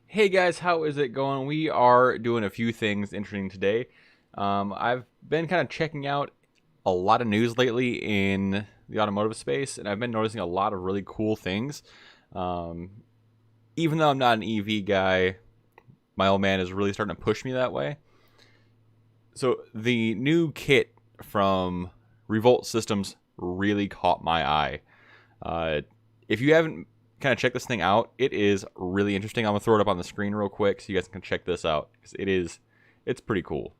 Hey guys, how is it going? We are doing a few things interesting today. I've been kind of checking out a lot of news lately in the automotive space, and I've been noticing a lot of really cool things. Um, Even though I'm not an EV guy, my old man is really starting to push me that way. So the new kit from Revolt Systems really caught my eye. Uh, if you haven't kind of checked this thing out, it is really interesting. I'm gonna throw it up on the screen real quick so you guys can check this out because it's pretty cool.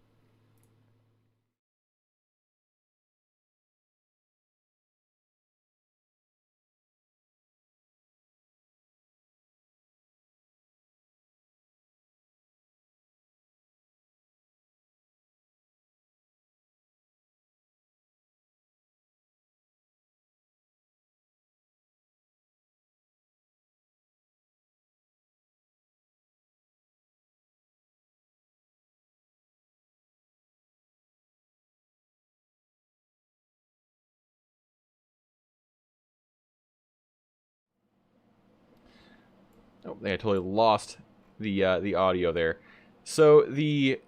Oh, I totally lost the audio there. So the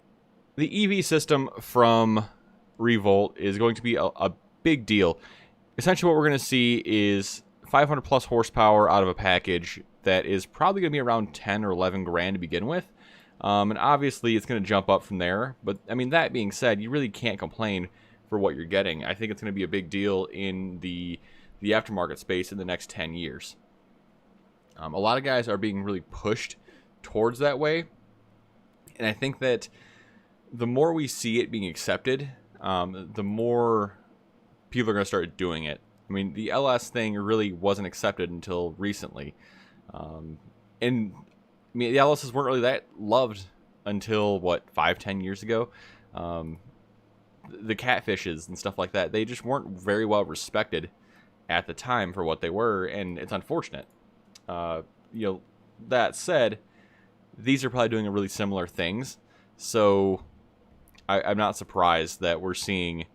EV system from Revolt is going to be a big deal. Essentially, what we're going to see is 500 plus horsepower out of a package that is probably going to be around 10 or 11 grand to begin with. And obviously, it's going to jump up from there. But, I mean, that being said, you really can't complain for what you're getting. I think it's going to be a big deal in the aftermarket space in the next 10 years. A lot of guys are being really pushed towards that way. And I think that the more we see it being accepted, the more people are going to start doing it. I mean, the LS thing really wasn't accepted until recently. And I mean, the LSs weren't really that loved until, what, 5-10 years ago? The catfishes and stuff like that, they just weren't very well respected at the time for what they were, and it's unfortunate. That said, these are probably doing really similar things, so I'm not surprised that we're seeing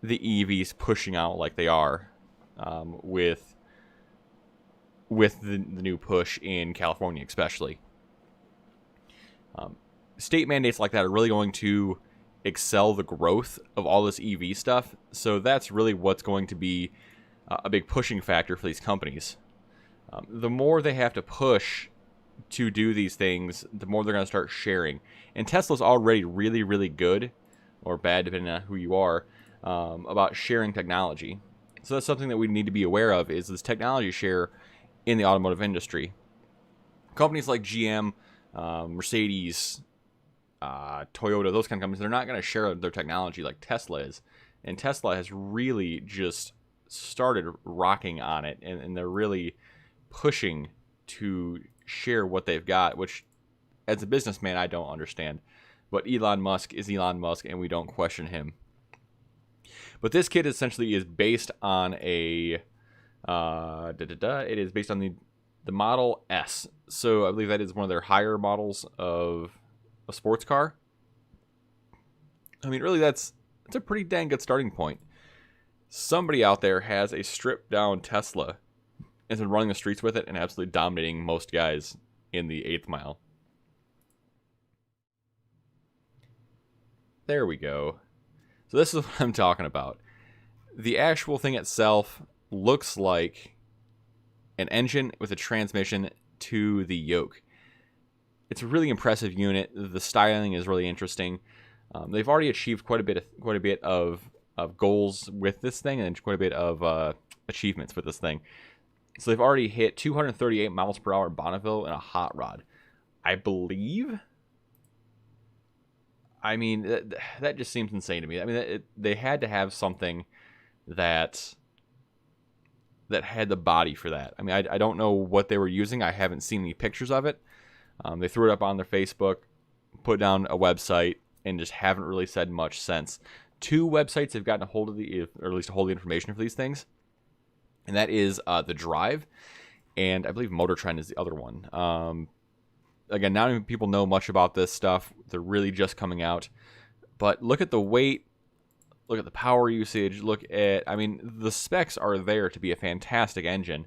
the EVs pushing out like they are, with the new push in California, especially. State mandates like that are really going to excel the growth of all this EV stuff, so that's really what's going to be a big pushing factor for these companies. The more they have to push to do these things, the more they're going to start sharing. And Tesla's already really, really good, or bad depending on who you are, about sharing technology. So that's something that we need to be aware of, is this technology share in the automotive industry. Companies like GM, Mercedes, Toyota, those kind of companies, they're not going to share their technology like Tesla is. And Tesla has really just started rocking on it, and they're really pushing to share what they've got, which as a businessman I don't understand. But Elon Musk is Elon Musk, and we don't question him. But this kit essentially is based on it is based on the Model S. So I believe that is one of their higher models of a sports car. I mean, really, that's a pretty dang good starting point. Somebody out there has a stripped down Tesla and been running the streets with it and absolutely dominating most guys in the 8th mile. There we go. So this is what I'm talking about. The actual thing itself looks like an engine with a transmission to the yoke. It's a really impressive unit. The styling is really interesting. They've already achieved quite a bit of goals with this thing, and quite a bit of achievements with this thing. So they've already hit 238 miles per hour in Bonneville in a hot rod, I believe. I mean, that just seems insane to me. I mean, they had to have something that had the body for that. I mean, I don't know what they were using. I haven't seen any pictures of it. They threw it up on their Facebook, put down a website, and just haven't really said much since. 2 websites have gotten a hold of or at least a hold of the information for these things, and that is The Drive, and I believe Motor Trend is the other one. Again, not even people know much about this stuff. They're really just coming out. But look at the weight, look at the power usage, I mean, the specs are there to be a fantastic engine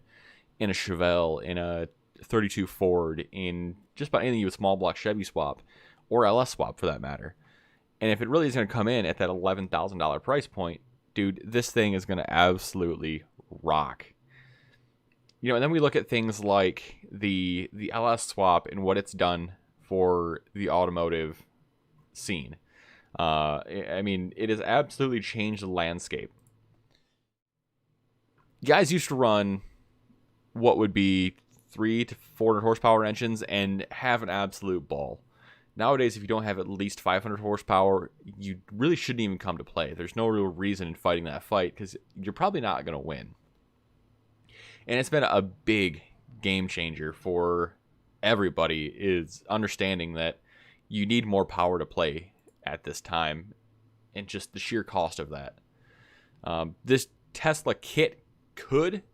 in a Chevelle, in a 32 Ford, in just about anything you would small block Chevy swap or LS swap for that matter. And if it really is going to come in at that $11,000 price point, dude, this thing is going to absolutely rock. You know, and then we look at things like the LS swap and what it's done for the automotive scene. I mean, it has absolutely changed the landscape. Guys used to run what would be 300 to 400 horsepower engines and have an absolute ball. Nowadays, if you don't have at least 500 horsepower, you really shouldn't even come to play. There's no real reason in fighting that fight because you're probably not going to win. And it's been a big game changer for everybody, is understanding that you need more power to play at this time and just the sheer cost of that. This Tesla kit could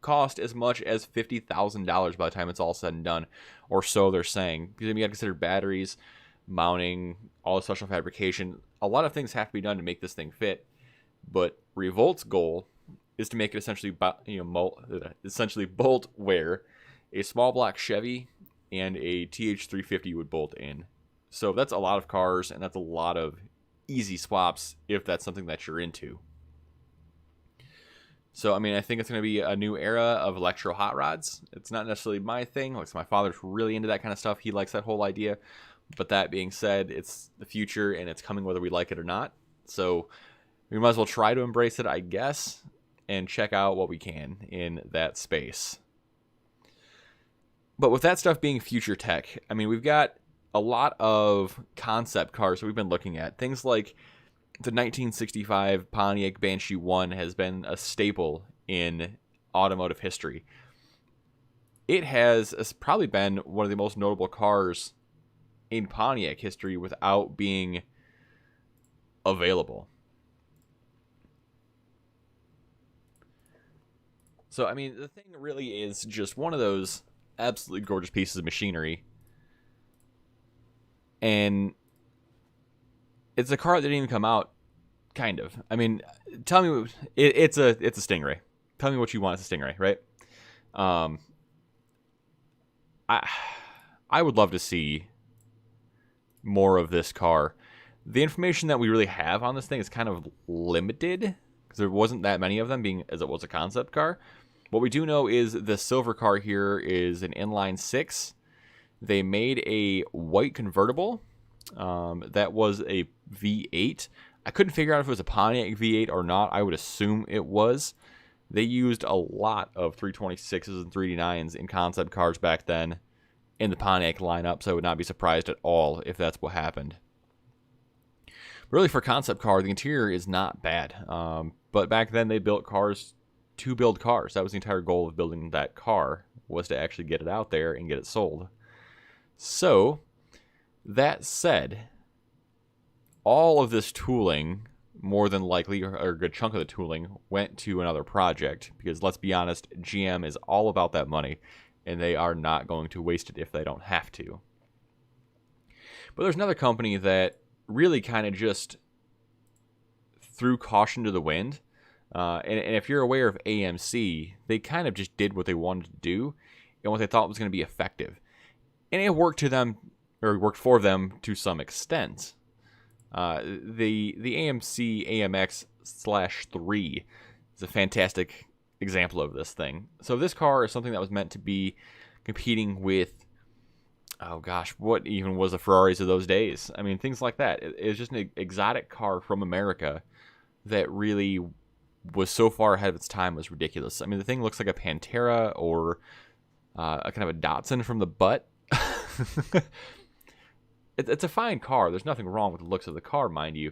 cost as much as $50,000 by the time it's all said and done, or so they're saying. Because you got to consider batteries, mounting, all the special fabrication. A lot of things have to be done to make this thing fit. But Revolt's goal is to make it essentially, essentially bolt where a small block Chevy and a TH350 would bolt in. So that's a lot of cars, and that's a lot of easy swaps if that's something that you're into. So, I mean, I think it's going to be a new era of electro hot rods. It's not necessarily my thing. Like, my father's really into that kind of stuff. He likes that whole idea. But that being said, it's the future, and it's coming whether we like it or not. So we might as well try to embrace it, I guess, and check out what we can in that space. But with that stuff being future tech, I mean, we've got a lot of concept cars that we've been looking at. Things like the 1965 Pontiac Banshee 1 has been a staple in automotive history. It has probably been one of the most notable cars in Pontiac history without being available. So, I mean, the thing really is just one of those absolutely gorgeous pieces of machinery. And it's a car that didn't even come out, kind of. I mean, tell me, it's a Stingray. Tell me what you want as a Stingray, right? I would love to see more of this car. The information that we really have on this thing is kind of limited because there wasn't that many of them, being as it was a concept car. What we do know is the silver car here is an Inline 6. They made a white convertible that was a V8. I couldn't figure out if it was a Pontiac V8 or not. I would assume it was. They used a lot of 326s and 389s in concept cars back then in the Pontiac lineup, so I would not be surprised at all if that's what happened. But really, for a concept car, the interior is not bad. But back then, they built cars to build cars. That was the entire goal of building that car, was to actually get it out there and get it sold. So, that said, all of this tooling, more than likely, or a good chunk of the tooling, went to another project. Because let's be honest, GM is all about that money, and they are not going to waste it if they don't have to. But there's another company that really kind of just threw caution to the wind. And if you're aware of AMC, they kind of just did what they wanted to do and what they thought was going to be effective. And it worked to them, or worked for them to some extent. The AMC AMX /3 is a fantastic example of this thing. So this car is something that was meant to be competing with, oh gosh, what even was the Ferraris of those days? I mean, things like that. It was just an exotic car from America that really was so far ahead of its time, was ridiculous. I mean, the thing looks like a Pantera or a kind of a Datsun from the butt. It's a fine car. There's nothing wrong with the looks of the car, mind you.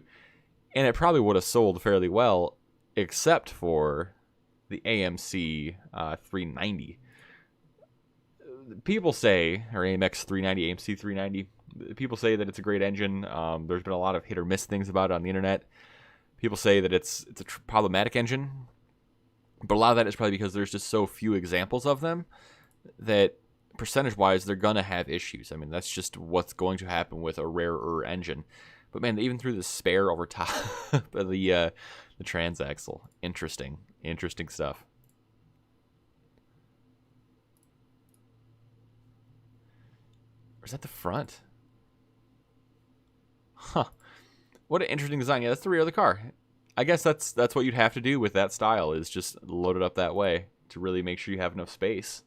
And it probably would have sold fairly well, except for the AMC 390. People say, or AMX 390, AMC 390, people say that it's a great engine. There's been a lot of hit or miss things about it on the internet. People say that it's a problematic engine, but a lot of that is probably because there's just so few examples of them that percentage-wise they're going to have issues. I mean, that's just what's going to happen with a rarer engine. But man, they even threw the spare over top of the transaxle. Interesting stuff. Or is that the front? Huh. What an interesting design. Yeah, that's the rear of the car. I guess that's what you'd have to do with that style, is just load it up that way to really make sure you have enough space.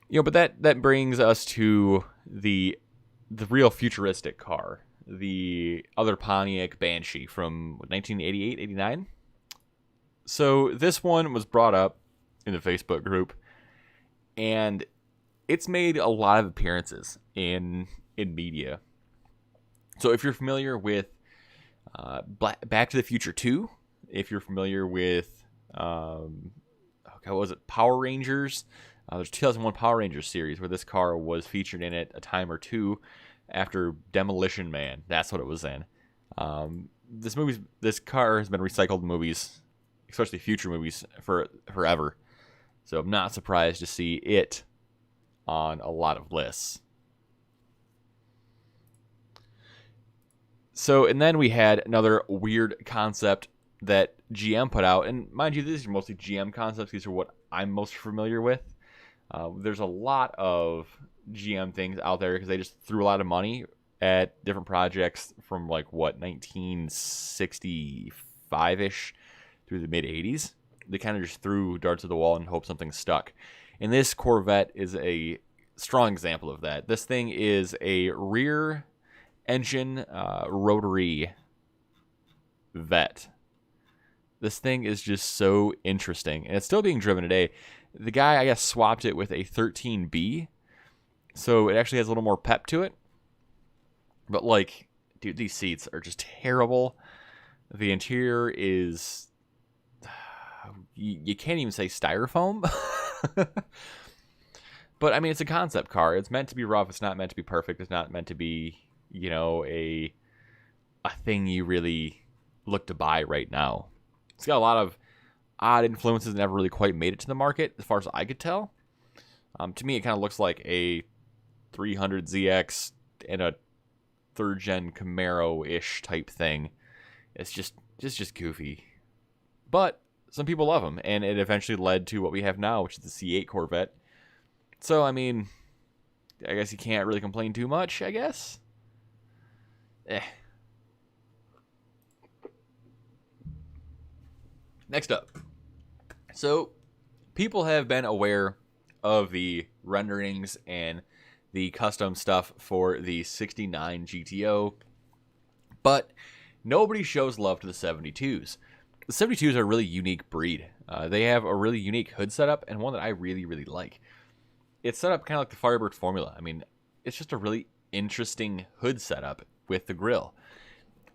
You know, but that brings us to the real futuristic car, the other Pontiac Banshee from 1988, 89. So this one was brought up in the Facebook group, and it's made a lot of appearances in media. So if you're familiar with Back to the Future 2, if you're familiar with what was it, Power Rangers? There's 2001 Power Rangers series where this car was featured in it a time or two after Demolition Man. That's what it was in. This car has been recycled in movies, especially future movies, for forever. So I'm not surprised to see it on a lot of lists. So, and then we had another weird concept that GM put out. And mind you, these are mostly GM concepts. These are what I'm most familiar with. There's a lot of GM things out there because they just threw a lot of money at different projects from like, what, 1965-ish through the mid-80s. They kind of just threw darts at the wall and hope something stuck. And this Corvette is a strong example of that. This thing is a rear engine rotary vet. This thing is just so interesting, and it's still being driven today. The guy, I guess, swapped it with a 13B, so it actually has a little more pep to it. But, like, dude, these seats are just terrible. The interior is... You can't even say styrofoam. But, I mean, it's a concept car. It's meant to be rough. It's not meant to be perfect. It's not meant to be, you know, a thing you really look to buy right now. It's got a lot of odd influences, never really quite made it to the market, as far as I could tell. To me, it kind of looks like a 300ZX and a third-gen Camaro-ish type thing. It's just goofy. But some people love them, and it eventually led to what we have now, which is the C8 Corvette. So, I mean, I guess you can't really complain too much, I guess. Next up. So, people have been aware of the renderings and the custom stuff for the 69 GTO, but nobody shows love to the 72s. The 72s are a really unique breed. They have a really unique hood setup, and one that I really, really like. It's set up kind of like the Firebird formula. I mean, it's just a really interesting hood setup with the grille.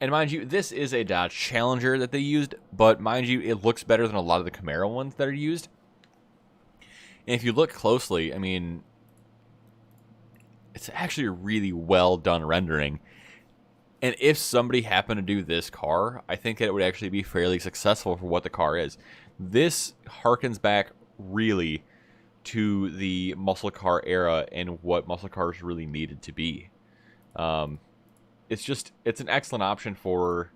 And mind you, this is a Dodge Challenger that they used, but mind you, it looks better than a lot of the Camaro ones that are used. And if you look closely, I mean, it's actually a really well done rendering. And if somebody happened to do this car, I think that it would actually be fairly successful for what the car is. This harkens back really to the muscle car era and what muscle cars really needed to be. It's an excellent option for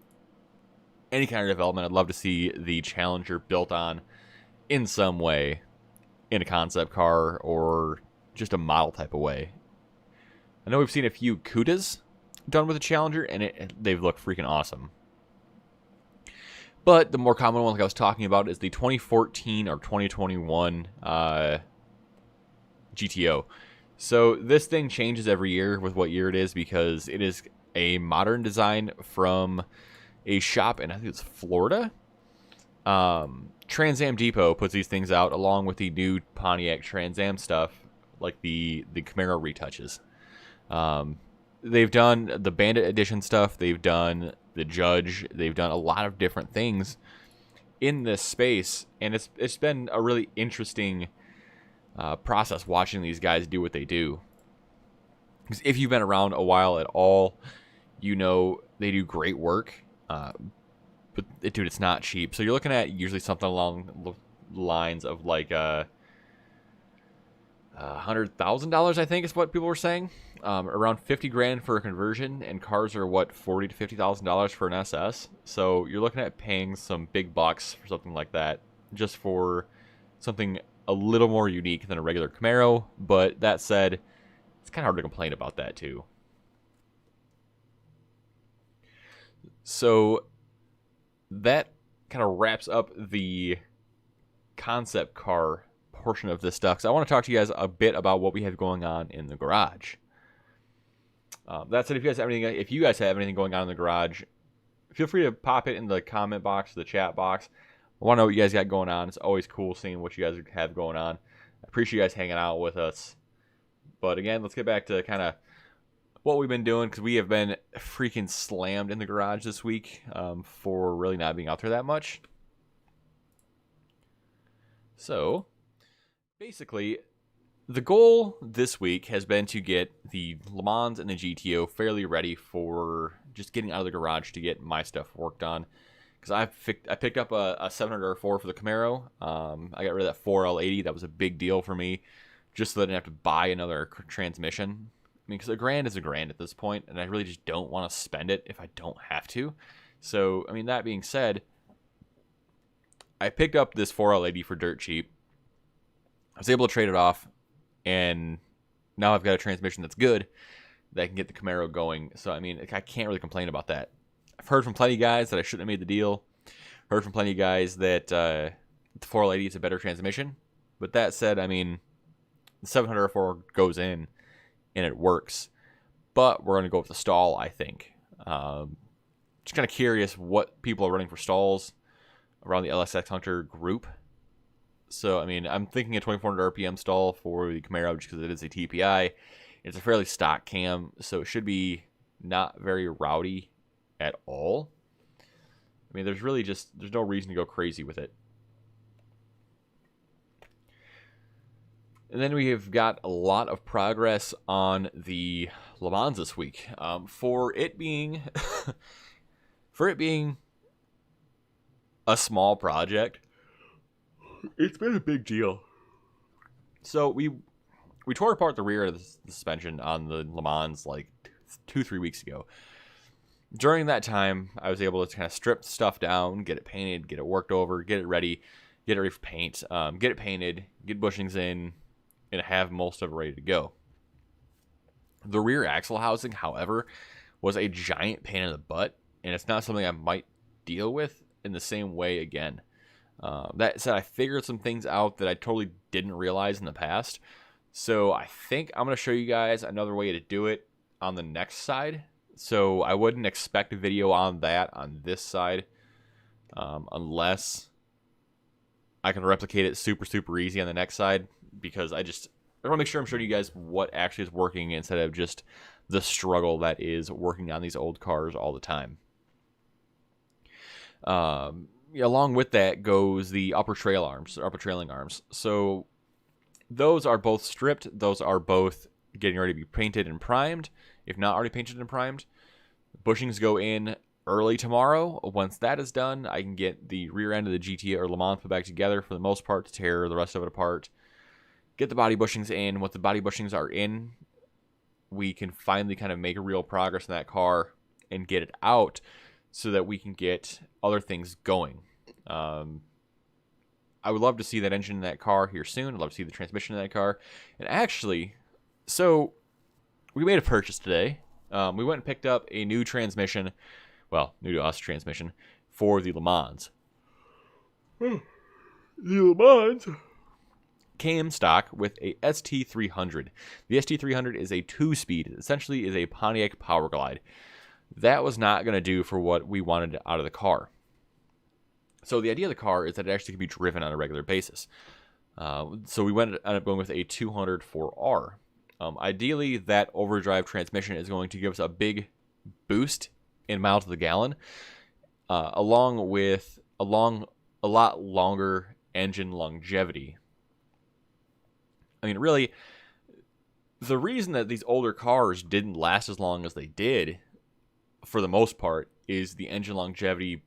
any kind of development. I'd love to see the Challenger built on in some way in a concept car or just a model type of way. I know we've seen a few Cudas done with a Challenger, and they've looked freaking awesome. But the more common one, like I was talking about, is the 2014 or 2021 GTO. So this thing changes every year with what year it is, because it is a modern design from a shop in, I think it's Florida. Trans Am Depot puts these things out along with the new Pontiac Trans Am stuff, like the Camaro retouches. They've done the Bandit Edition stuff. They've done the Judge. They've done a lot of different things in this space, and it's been a really interesting process watching these guys do what they do. Because if you've been around a while at all, you know they do great work. But dude, it's not cheap. So you're looking at usually something along the lines of like $100,000, I think is what people were saying. Around 50 grand for a conversion, and cars are what, $40,000 to $50,000 for an SS. So you're looking at paying some big bucks for something like that, just for something a little more unique than a regular Camaro. But that said, it's kind of hard to complain about that too. So that kind of wraps up the concept car portion of this stuff. So I want to talk to you guys a bit about what we have going on in the garage. That said, if you guys have anything going on in the garage, feel free to pop it in the comment box, the chat box. I want to know what you guys got going on. It's always cool seeing what you guys have going on. I appreciate you guys hanging out with us. But again, let's get back to kind of what we've been doing, because we have been freaking slammed in the garage this week for really not being out there that much. So basically, the goal this week has been to get the Le Mans and the GTO fairly ready for just getting out of the garage to get my stuff worked on. Because I picked up a 700R4 for the Camaro. I got rid of that 4L80. That was a big deal for me, just so that I didn't have to buy another transmission. I mean, because $1,000 is $1,000 at this point, and I really just don't want to spend it if I don't have to. So, I mean, that being said, I picked up this 4L80 for dirt cheap. I was able to trade it off, and now I've got a transmission that's good that can get the Camaro going. So, I mean, I can't really complain about that. I've heard from plenty of guys that I shouldn't have made the deal. Heard from plenty of guys that the 4L80 is a better transmission. But that said, I mean, the 704 goes in, and it works. But we're going to go with the stall, I think. Just kind of curious what people are running for stalls around the LSxHunter group. So, I mean, I'm thinking a 2400 RPM stall for the Camaro just because it is a TPI. It's a fairly stock cam, so it should be not very rowdy at all. I mean, there's no reason to go crazy with it. And then we have got a lot of progress on the Le Mans this week. For it being a small project, it's been a big deal. So we tore apart the rear of the suspension on the Le Mans like 2-3 weeks ago. During that time, I was able to kind of strip stuff down, get it painted, get it worked over, get it ready for paint, get it painted, get bushings in, and have most of it ready to go. The rear axle housing, however, was a giant pain in the butt, and it's not something I might deal with in the same way again. That said, I figured some things out that I totally didn't realize in the past. So I think I'm going to show you guys another way to do it on the next side. So I wouldn't expect a video on that on this side unless I can replicate it super easy on the next side, because I want to make sure I'm showing you guys what actually is working instead of just the struggle that is working on these old cars all the time. Along with that goes the upper trailing arms. So those are both stripped. Those are both getting ready to be painted and primed, if not already painted and primed. Bushings go in early tomorrow. Once that is done, I can get the rear end of the GTO or Le Mans put back together for the most part to tear the rest of it apart. Get the body bushings in. Once the body bushings are in, we can finally kind of make a real progress in that car and get it out so that we can get other things going. I would love to see that engine in that car here soon. I'd love to see the transmission in that car. And actually, so we made a purchase today. We went and picked up a new transmission, well, new to us transmission, for the Le Mans. The Le Mans came stock with a ST300. The ST300 is a 2-speed. It essentially is a Pontiac Power Glide. That was not going to do for what we wanted out of the car. So the idea of the car is that it actually can be driven on a regular basis. So we ended up going with a 200 4R. Ideally, that overdrive transmission is going to give us a big boost in miles to the gallon, along with a lot longer engine longevity. I mean, really, the reason that these older cars didn't last as long as they did, for the most part, is the engine longevity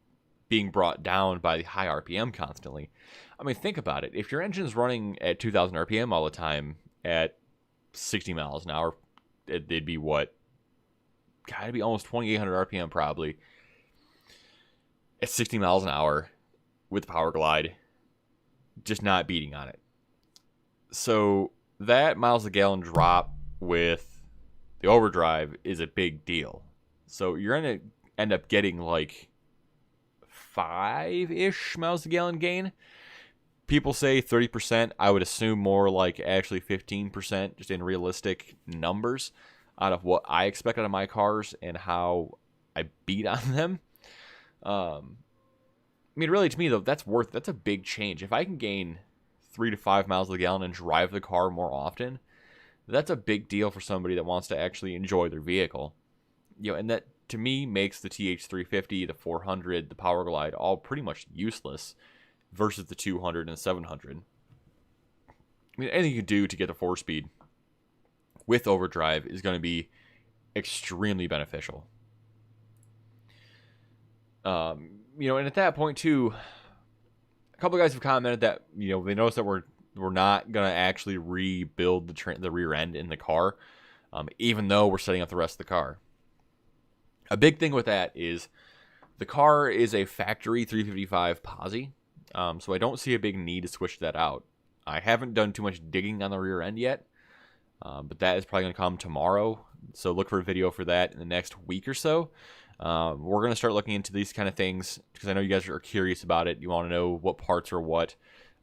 being brought down by the high RPM constantly. I mean, think about it. If your engine's running at 2,000 RPM all the time at 60 miles an hour, it'd be what? Gotta be almost 2,800 RPM probably. At 60 miles an hour with the Power Glide, just not beating on it. So that miles a gallon drop with the overdrive is a big deal. So you're going to end up getting like 5-ish miles a gallon gain. People say 30%. I would assume more like actually 15%, just in realistic numbers, out of what I expect out of my cars and how I beat on them. I mean, really, to me, though, that's a big change. If I can gain 3 to 5 miles a gallon and drive the car more often, that's a big deal for somebody that wants to actually enjoy their vehicle. And that, to me, makes the TH350, the 400, the Power Glide all pretty much useless versus the 200 and 700. I mean, anything you can do to get the 4-speed with overdrive is going to be extremely beneficial. And at that point too, a couple of guys have commented that they noticed that we're not gonna actually rebuild the rear end in the car, even though we're setting up the rest of the car. A big thing with that is the car is a factory 355 posi, so I don't see a big need to switch that out. I haven't done too much digging on the rear end yet, but that is probably gonna come tomorrow. So look for a video for that in the next week or so. We're going to start looking into these kind of things because I know you guys are curious about it. You want to know what parts are what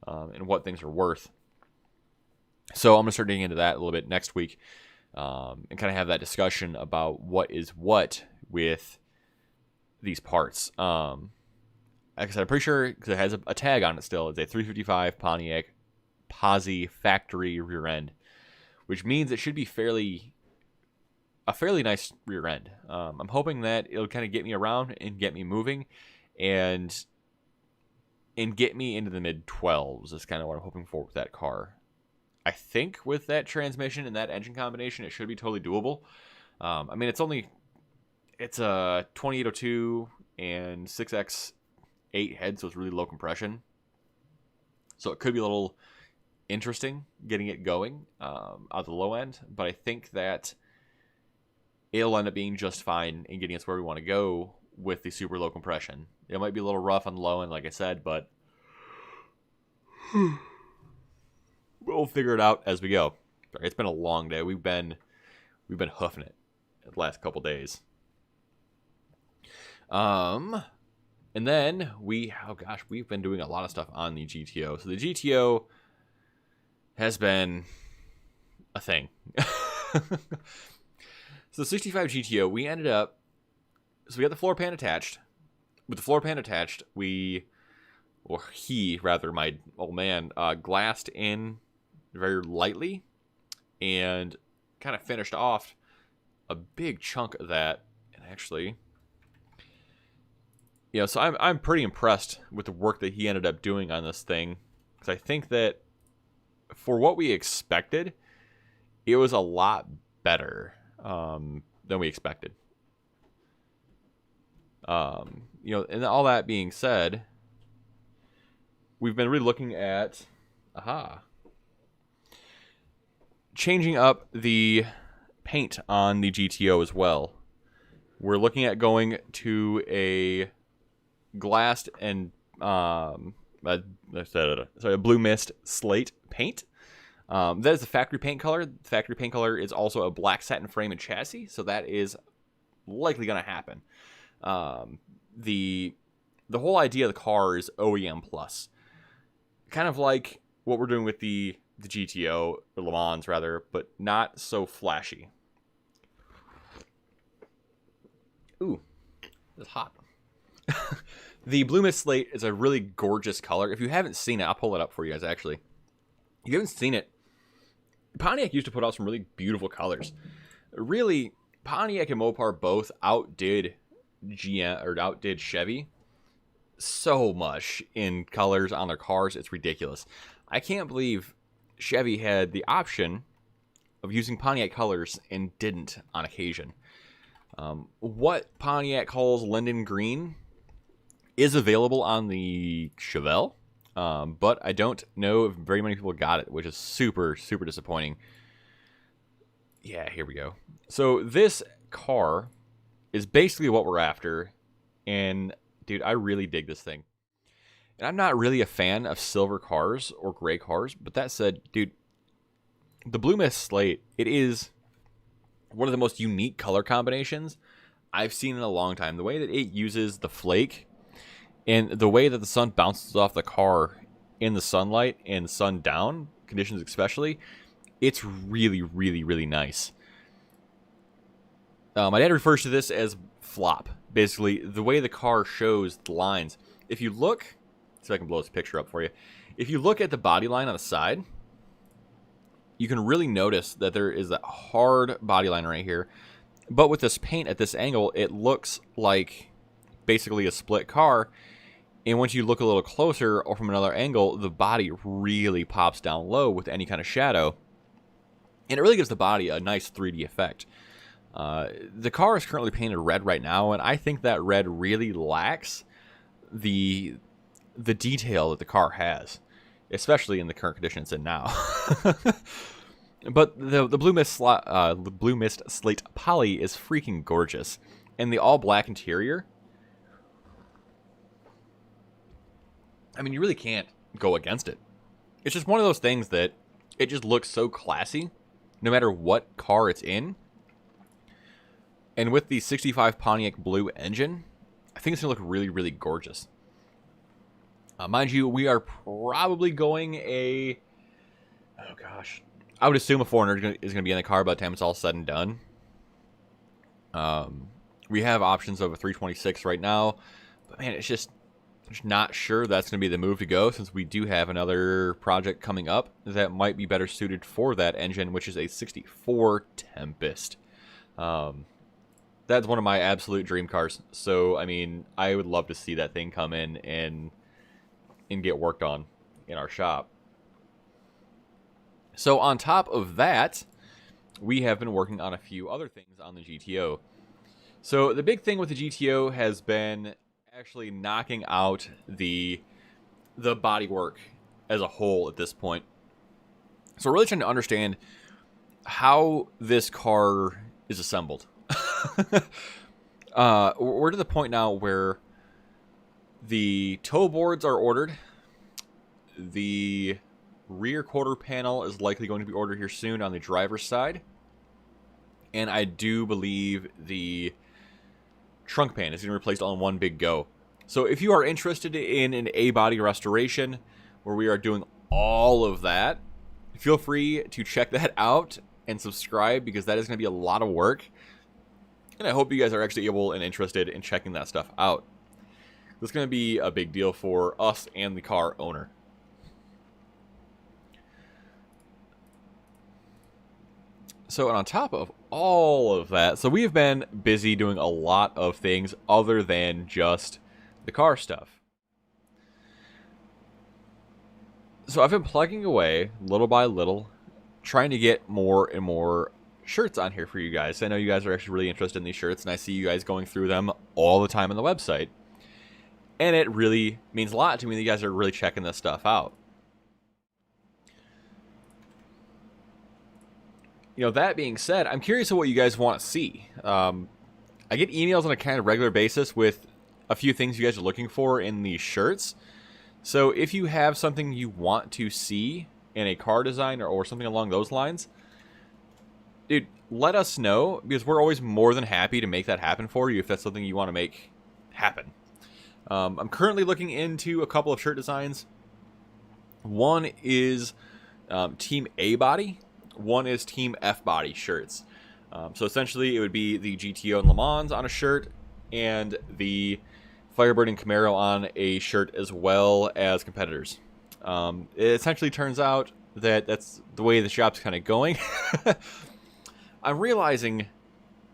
and what things are worth. So I'm going to start digging into that a little bit next week and kind of have that discussion about what is what with these parts. Like I said, I'm pretty sure because it has a tag on it still. It's a 355 Pontiac posi factory rear end, which means it should be a fairly nice rear end. I'm hoping that it'll kind of get me around and get me moving and get me into the mid-12s is kind of what I'm hoping for with that car. I think with that transmission and that engine combination, it should be totally doable. I mean, it's a 2802 and 6X8 head, so it's really low compression. So it could be a little interesting getting it going out the low end, but I think that it'll end up being just fine in getting us where we want to go with the super low compression. It might be a little rough on the low end, like I said, but we'll figure it out as we go. Sorry, it's been a long day. We've been hoofing it the last couple days. And then we've been doing a lot of stuff on the GTO. So the GTO has been a thing. So the 65 GTO, we got the floor pan attached. With the floor pan attached, my old man, glassed in very lightly and kind of finished off a big chunk of that. And actually, so I'm pretty impressed with the work that he ended up doing on this thing. Because I think that for what we expected, it was a lot better than we expected. And all that being said, we've been really looking at changing up the paint on the GTO as well. We're looking at going to a glassed and a blue mist slate paint. That is the factory paint color. The factory paint color is also a black satin frame and chassis, so that is likely going to happen. The whole idea of the car is OEM plus, kind of like what we're doing with the GTO, or Le Mans rather, but not so flashy. Ooh, it's hot. The blue mist slate is a really gorgeous color. If you haven't seen it, I'll pull it up for you guys. Actually, if you haven't seen it, Pontiac used to put out some really beautiful colors. Really, Pontiac and Mopar both outdid Chevy so much in colors on their cars. It's ridiculous. I can't believe Chevy had the option of using Pontiac colors and didn't on occasion. What Pontiac calls Linden Green is available on the Chevelle. But I don't know if very many people got it, which is super, super disappointing. Yeah, here we go. So this car is basically what we're after. And, dude, I really dig this thing. And I'm not really a fan of silver cars or gray cars. But that said, dude, the Blue Mist Slate, it is one of the most unique color combinations I've seen in a long time. The way that it uses the flake and the way that the sun bounces off the car in the sunlight and sundown conditions especially, it's really, really, really nice. My dad refers to this as flop. Basically, the way the car shows the lines. If you look, see if I can blow this picture up for you. If you look at the body line on the side, you can really notice that there is that hard body line right here. But with this paint at this angle, it looks like basically a split car. And once you look a little closer or from another angle, the body really pops down low with any kind of shadow. And it really gives the body a nice 3D effect. The car is currently painted red right now, and I think that red really lacks the detail that the car has, especially in the current condition it's in now. But the blue mist slate poly is freaking gorgeous, and the all black interior. I mean, you really can't go against it. It's just one of those things that it just looks so classy, no matter what car it's in. And with the 65 Pontiac blue engine, I think it's going to look really, really gorgeous. Mind you, we are probably going a... Oh, gosh. I would assume a 400 is going to be in the car by the time it's all said and done. We have options of a 326 right now. But, man, it's just not sure that's going to be the move to go, since we do have another project coming up that might be better suited for that engine, which is a 64 Tempest. That's one of my absolute dream cars. So, I mean, I would love to see that thing come in and get worked on in our shop. So, on top of that, we have been working on a few other things on the GTO. So, the big thing with the GTO has been actually knocking out the bodywork as a whole at this point. So, we're really trying to understand how this car is assembled. We're to the point now where the toe boards are ordered. The rear quarter panel is likely going to be ordered here soon on the driver's side. And I do believe the trunk pan is going to be replaced all in one big go. So if you are interested in an A-body restoration where we are doing all of that, feel free to check that out and subscribe, because that is going to be a lot of work. And I hope you guys are actually able and interested in checking that stuff out. This is going to be a big deal for us and the car owner. So, and on top of all of that, so we have been busy doing a lot of things other than just the car stuff. So I've been plugging away little by little, trying to get more and more shirts on here for you guys. I know you guys are actually really interested in these shirts, and I see you guys going through them all the time on the website. And it really means a lot to me that you guys are really checking this stuff out. You know, that being said, I'm curious of what you guys want to see. I get emails on a kind of regular basis with a few things you guys are looking for in these shirts. So if you have something you want to see in a car design or something along those lines, dude, let us know, because we're always more than happy to make that happen for you if that's something you want to make happen. I'm currently looking into a couple of shirt designs. One is Team A body. One is Team F body shirts. So essentially it would be the GTO and Le Mans on a shirt, and the Firebird and Camaro on a shirt, as well as competitors. It essentially turns out that that's the way the shop's kind of going. I'm realizing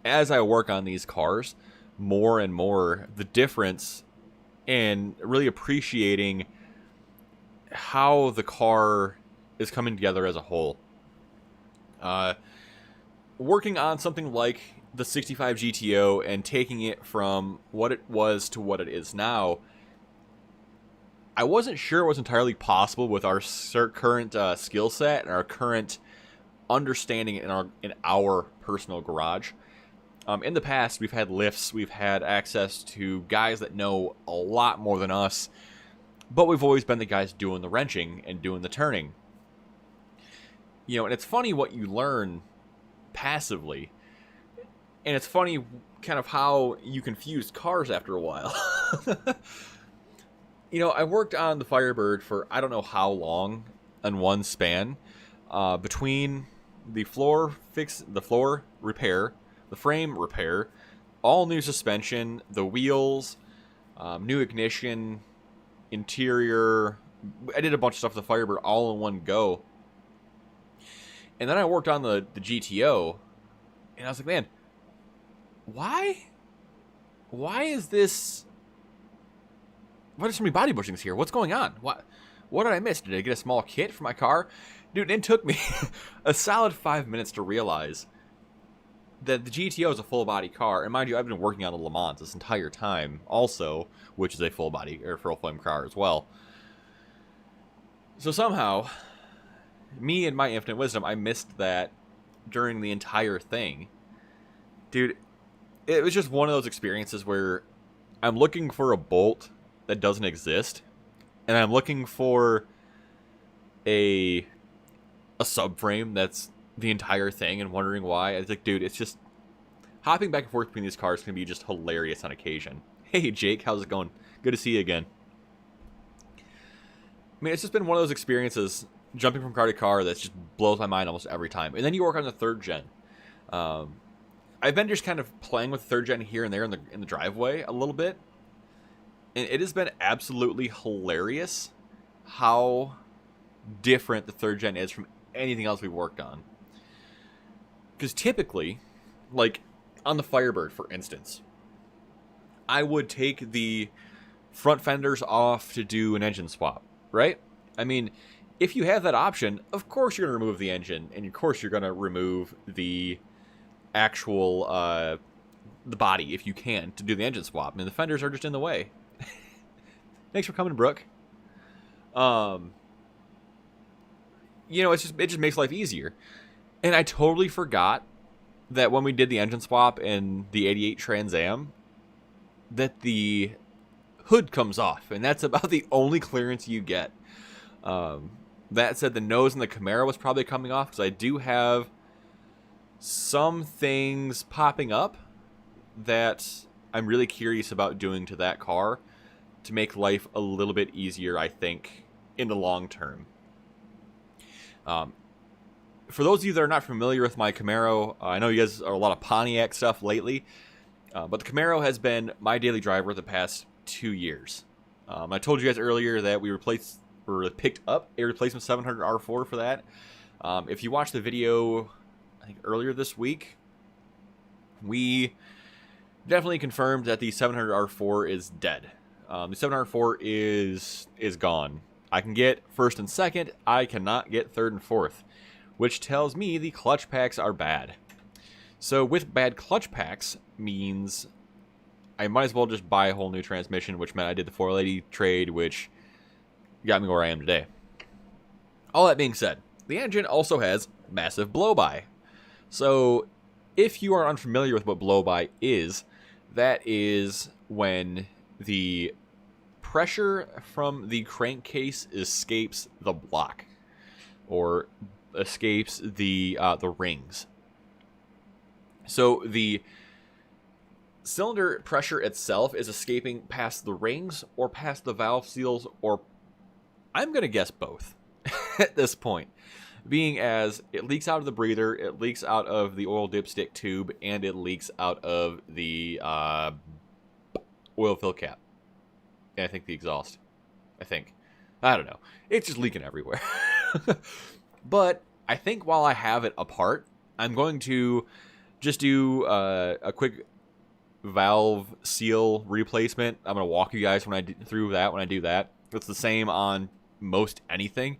as I work on these cars more and more the difference, and really appreciating how the car is coming together as a whole. Working on something like the 65 GTO and taking it from what it was to what it is now, I wasn't sure it was entirely possible with our current skill set and our current understanding in our personal garage. In the past, we've had lifts, we've had access to guys that know a lot more than us, but we've always been the guys doing the wrenching and doing the turning. You know, and it's funny what you learn passively And it's funny kind of how you confuse cars after a while. You know, I worked on the Firebird for I don't know how long in one span, between the floor repair, the frame repair, all new suspension, the wheels, new ignition, interior. I did a bunch of stuff with the Firebird all in one go. And then I worked on the GTO, and I was like, man, why is this... Why there's so many body bushings here? What's going on? What did I miss? Did I get a small kit for my car? Dude, it took me a solid 5 minutes to realize that the GTO is a full-body car. And mind you, I've been working on the Le Mans this entire time also, which is a full-body or full-flame car as well. So somehow, me and my infinite wisdom, I missed that during the entire thing. Dude, it was just one of those experiences where I'm looking for a bolt that doesn't exist, and I'm looking for a subframe that's the entire thing and wondering why. I was like, dude, it's just hopping back and forth between these cars can be just hilarious on occasion. Hey Jake, how's it going? Good to see you again. I mean, it's just been one of those experiences, jumping from car to car, that just blows my mind almost every time. And then you work on the third gen. I've been just kind of playing with third gen here and there in the driveway a little bit. And it has been absolutely hilarious how different the third gen is from anything else we've worked on. Because typically, like on the Firebird, for instance, I would take the front fenders off to do an engine swap, right? I mean, if you have that option, of course you're going to remove the engine, and of course you're going to remove the actual, the body, if you can, to do the engine swap. I mean, the fenders are just in the way. Thanks for coming, Brooke. You know, it just makes life easier. And I totally forgot that when we did the engine swap in the 88 Trans Am, that the hood comes off, and that's about the only clearance you get. That said, the nose in the Camaro was probably coming off, because I do have some things popping up that I'm really curious about doing to that car to make life a little bit easier, I think, in the long term. For those of you that are not familiar with my Camaro, I know you guys are a lot of Pontiac stuff lately, but the Camaro has been my daily driver the past 2 years. I told you guys earlier that we picked up a replacement 700 R4 for that. If you watched the video, I think earlier this week, we definitely confirmed that the 700 R4 is dead. The 700 R4 is gone. I can get first and second. I cannot get third and fourth, which tells me the clutch packs are bad. So with bad clutch packs means I might as well just buy a whole new transmission, which meant I did the 480 trade, which got me where I am today. All that being said, the engine also has massive blow-by. So if you are unfamiliar with what blow-by is, that is when the pressure from the crankcase escapes the block, or escapes the rings. So the cylinder pressure itself is escaping past the rings or past the valve seals, or I'm going to guess both at this point, being as it leaks out of the breather, it leaks out of the oil dipstick tube, and it leaks out of the oil fill cap. And I think the exhaust. I don't know. It's just leaking everywhere. But I think while I have it apart, I'm going to just do a quick valve seal replacement. I'm going to walk you guys through that when I do that. It's the same on most anything.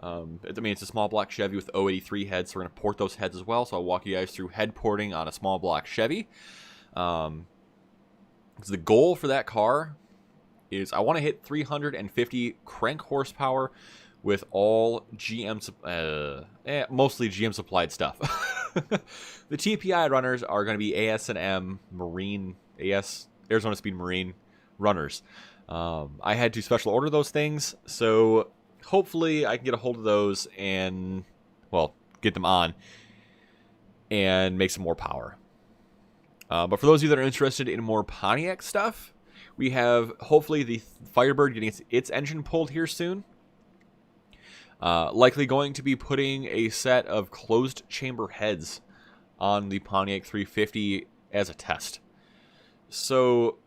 I mean, it's a small block Chevy with 083 heads, so we're going to port those heads as well. So I'll walk you guys through head porting on a small block Chevy. So the goal for that car is I want to hit 350 crank horsepower with all mostly GM supplied stuff. The TPI runners are going to be AS&M Marine, Arizona Speed Marine runners. I had to special order those things, so hopefully I can get a hold of those and, well, get them on and make some more power. But for those of you that are interested in more Pontiac stuff, we have hopefully the Firebird getting its engine pulled here soon. Likely going to be putting a set of closed chamber heads on the Pontiac 350 as a test. So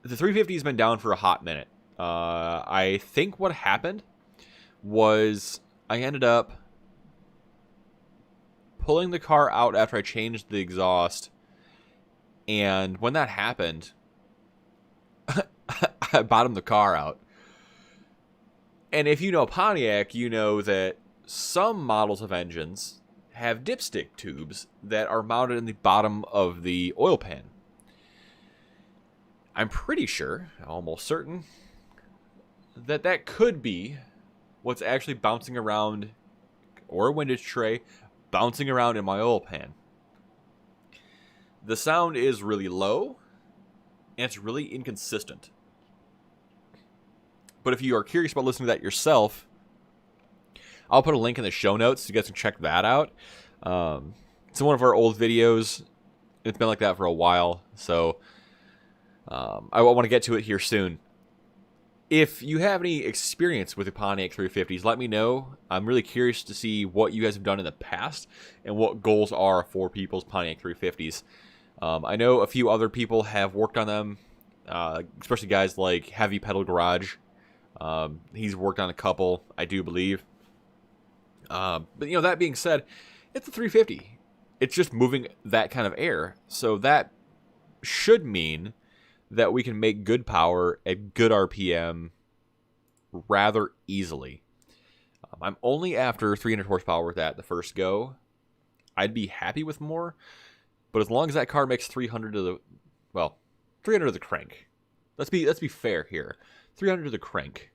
the 350 has been down for a hot minute. I think what happened was I ended up pulling the car out after I changed the exhaust, and when that happened, I bottomed the car out. And if you know Pontiac, you know that some models of engines have dipstick tubes that are mounted in the bottom of the oil pan. I'm pretty sure, almost certain, that that could be what's actually bouncing around, or a windage tray, bouncing around in my oil pan. The sound is really low, and it's really inconsistent. But if you are curious about listening to that yourself, I'll put a link in the show notes so you guys can check that out. It's one of our old videos. It's been like that for a while, so I want to get to it here soon. If you have any experience with the Pontiac 350s, let me know. I'm really curious to see what you guys have done in the past and what goals are for people's Pontiac 350s. I know a few other people have worked on them, especially guys like Heavy Pedal Garage. He's worked on a couple, I do believe. But, you know, that being said, it's a 350. It's just moving that kind of air. So that should mean that we can make good power at good RPM rather easily. I'm only after 300 horsepower with that the first go. I'd be happy with more, but as long as that car makes 300 to the, well, 300 to the crank. Let's be fair here. 300 to the crank,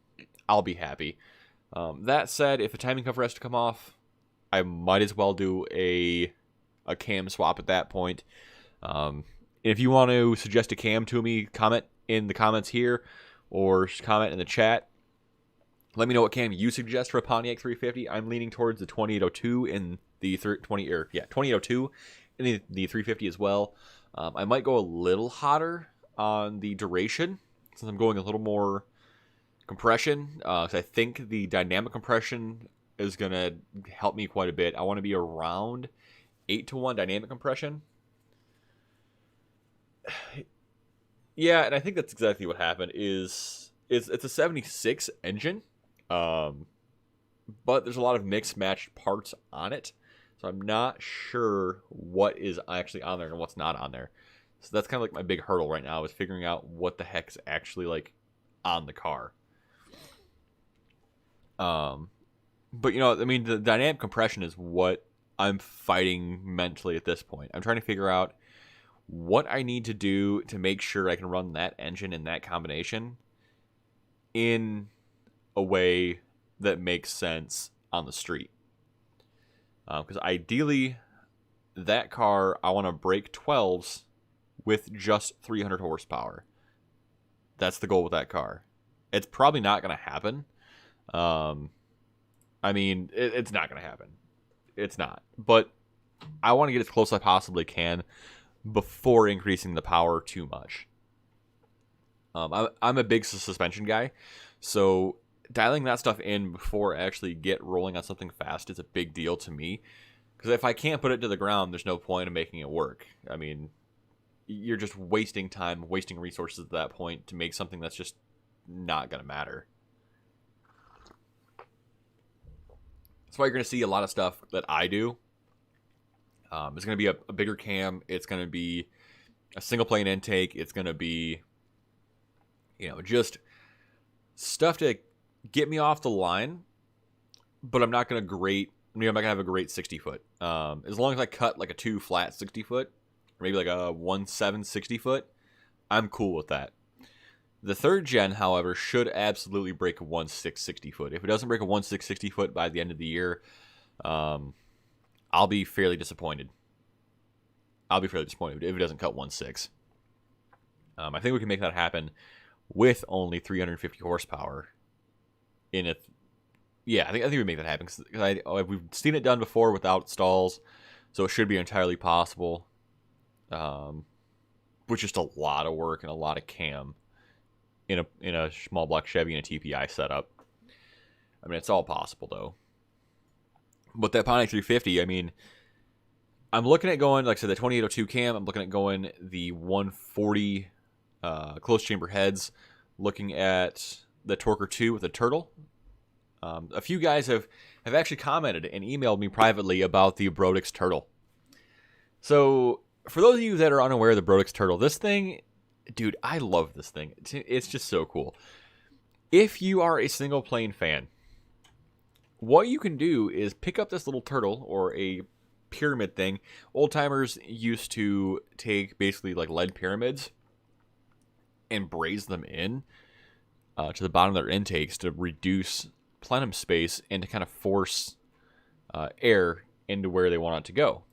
I'll be happy. That said, if the timing cover has to come off, I might as well do a cam swap at that point. If you want to suggest a cam to me, comment in the comments here or comment in the chat. Let me know what cam you suggest for a Pontiac 350. I'm leaning towards the 2802 in the 2802 in the 350 as well. I might go a little hotter on the duration since I'm going a little more compression. Because I think the dynamic compression is going to help me quite a bit. I want to be around 8-to-1 dynamic compression. Yeah, and I think that's exactly what happened. It's a 76 engine, but there's a lot of mixed matched parts on it, so I'm not sure what is actually on there and what's not on there. So that's kind of like my big hurdle right now, is figuring out what the heck's actually like on the car. But you know, I mean, the dynamic compression is what I'm fighting mentally at this point. I'm trying to figure out what I need to do to make sure I can run that engine in that combination in a way that makes sense on the street. Because ideally, that car, I want to break 12s with just 300 horsepower. That's the goal with that car. It's probably not going to happen. I mean, it's not going to happen. It's not. But I want to get as close as I possibly can before increasing the power too much. I'm a big suspension guy, so dialing that stuff in before I actually get rolling on something fast is a big deal to me. Because if I can't put it to the ground, there's no point in making it work. I mean, you're just wasting time, wasting resources at that point to make something that's just not going to matter. That's why you're going to see a lot of stuff that I do. It's going to be a bigger cam. It's going to be a single plane intake. It's going to be, you know, just stuff to get me off the line. But I'm not going to I'm not going to have a great 60 foot. As long as I cut like a 2 flat 60 foot, or maybe like a 1.7 60 foot, I'm cool with that. The third gen, however, should absolutely break a 1.6 60 foot. If it doesn't break a 1.6 60 foot by the end of the year, I'll be fairly disappointed. If it doesn't cut 1.6. I think we can make that happen with only 350 horsepower. I think we make that happen because we've seen it done before without stalls, so it should be entirely possible. with just a lot of work and a lot of cam in a small block Chevy and a TPI setup. I mean, it's all possible though. But that Pontiac 350, I mean, I'm looking at going, like I said, the 2802 cam. I'm looking at going the 140 close chamber heads. Looking at the Torquer 2 with the turtle. A few guys have actually commented and emailed me privately about the Brodix turtle. So for those of you that are unaware of the Brodix turtle, this thing, dude, I love this thing. It's just so cool. If you are a single plane fan, what you can do is pick up this little turtle or a pyramid thing. Old timers used to take basically like lead pyramids and braze them in to the bottom of their intakes to reduce plenum space and to kind of force air into where they want it to go.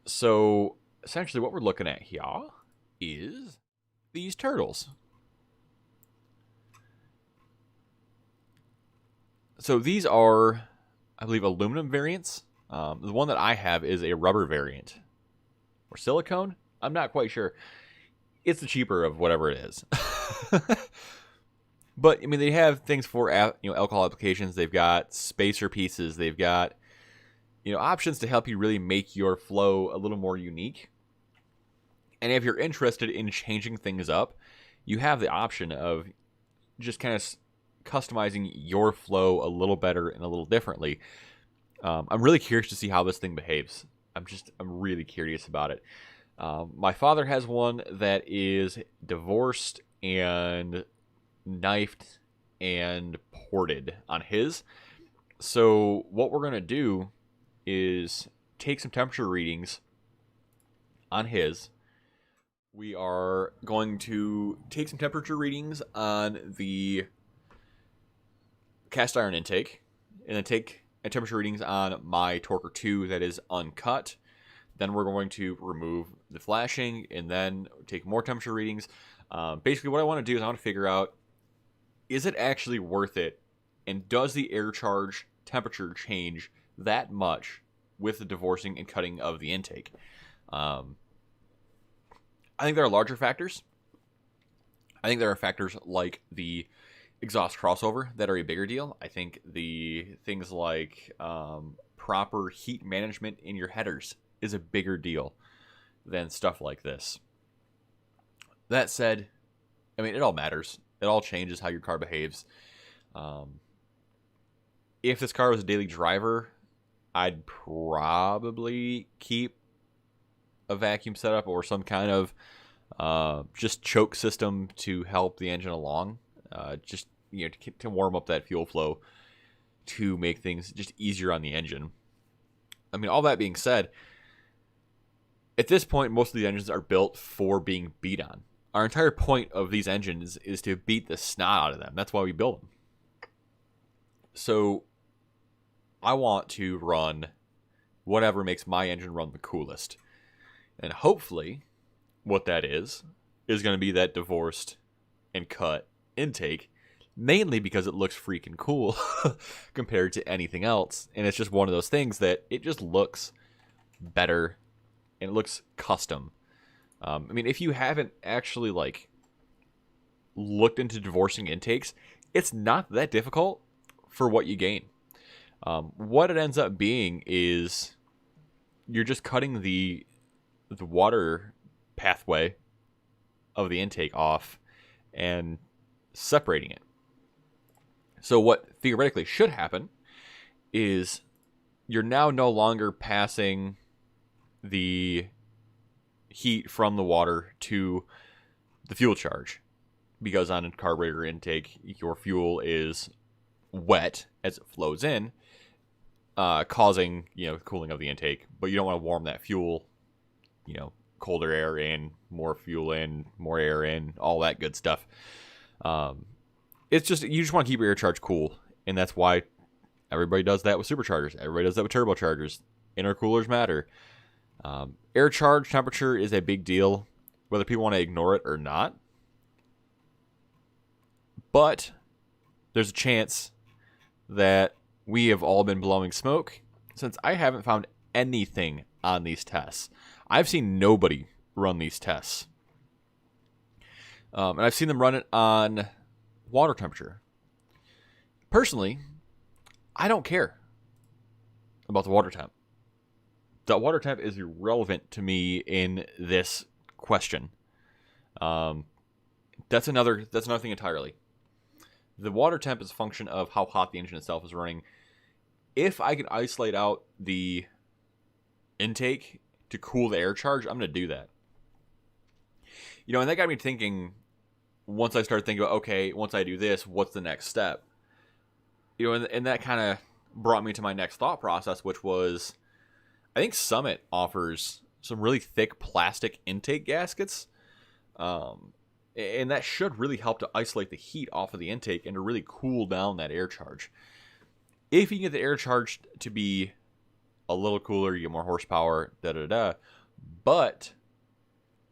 So essentially what we're looking at here is these turtles. So these are, I believe, aluminum variants. The one that I have is a rubber variant. Or silicone? I'm not quite sure. It's the cheaper of whatever it is. But, I mean, they have things for alcohol applications. They've got spacer pieces. They've got options to help you really make your flow a little more unique. And if you're interested in changing things up, you have the option of just kind of customizing your flow a little better and a little differently. I'm really curious to see how this thing behaves. I'm really curious about it. My father has one that is divorced and knifed and ported on his. So what we're going to do is take some temperature readings on his. We are going to take some temperature readings on the cast iron intake, and then take temperature readings on my Torquer 2 that is uncut. Then we're going to remove the flashing and then take more temperature readings. Basically, what I want to do is I want to figure out, is it actually worth it? And does the air charge temperature change that much with the divorcing and cutting of the intake? I think there are larger factors. I think there are factors like the exhaust crossover that are a bigger deal. I think the things like proper heat management in your headers is a bigger deal than stuff like this. That said, I mean, it all matters. It all changes how your car behaves. If this car was a daily driver, I'd probably keep a vacuum setup or some kind of just choke system to help the engine along. Just to warm up that fuel flow to make things just easier on the engine. I mean, all that being said, at this point, most of the engines are built for being beat on. Our entire point of these engines is to beat the snot out of them. That's why we build them. So I want to run whatever makes my engine run the coolest. And hopefully what that is going to be that divorced and cut intake, mainly because it looks freaking cool compared to anything else. And it's just one of those things that it just looks better and it looks custom. I mean, if you haven't actually looked into divorcing intakes, it's not that difficult for what you gain. What it ends up being is you're just cutting the water pathway of the intake off and separating it. So what theoretically should happen is you're now no longer passing the heat from the water to the fuel charge, because on a carburetor intake, your fuel is wet as it flows in, causing cooling of the intake. But you don't want to warm that fuel, colder air in, more fuel in, more air in, all that good stuff. It's just, you just want to keep your air charge cool, and that's why everybody does that with superchargers. Everybody does that with turbochargers. Intercoolers matter. Air charge temperature is a big deal, whether people want to ignore it or not. But there's a chance that we have all been blowing smoke, since I haven't found anything on these tests. I've seen nobody run these tests. And I've seen them run it on water temperature. Personally, I don't care about the water temp. The water temp is irrelevant to me in this question. That's another thing entirely. The water temp is a function of how hot the engine itself is running. If I can isolate out the intake to cool the air charge, I'm going to do that. You know, and that got me thinking, once I started thinking about, okay, once I do this, what's the next step? You know, and that kind of brought me to my next thought process, which was, I think Summit offers some really thick plastic intake gaskets. And that should really help to isolate the heat off of the intake and to really cool down that air charge. If you can get the air charge to be a little cooler, you get more horsepower, but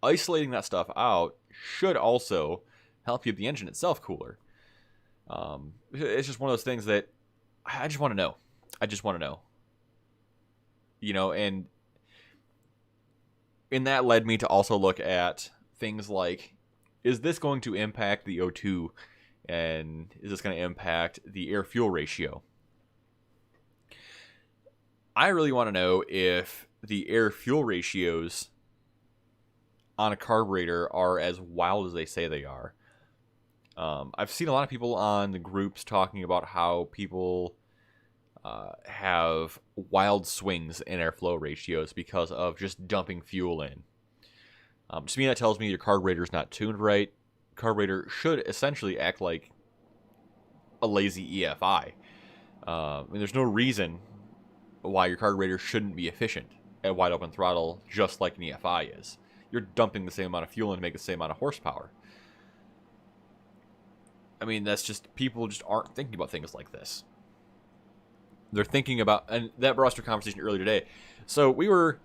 isolating that stuff out should also help keep the engine itself cooler. It's just one of those things that I just want to know. You know, and that led me to also look at things like, is this going to impact the O2, and is this going to impact the air-fuel ratio? I really want to know if the air-fuel ratios on a carburetor are as wild as they say they are. I've seen a lot of people on the groups talking about how people have wild swings in airflow ratios because of just dumping fuel in. To me, that tells me your carburetor is not tuned right. Carburetor should essentially act like a lazy EFI. There's no reason why your carburetor shouldn't be efficient at wide open throttle, just like an EFI is. You're dumping the same amount of fuel in to make the same amount of horsepower. I mean, that's just, people just aren't thinking about things like this. They're thinking about, and that brought us to a conversation earlier today. So maybe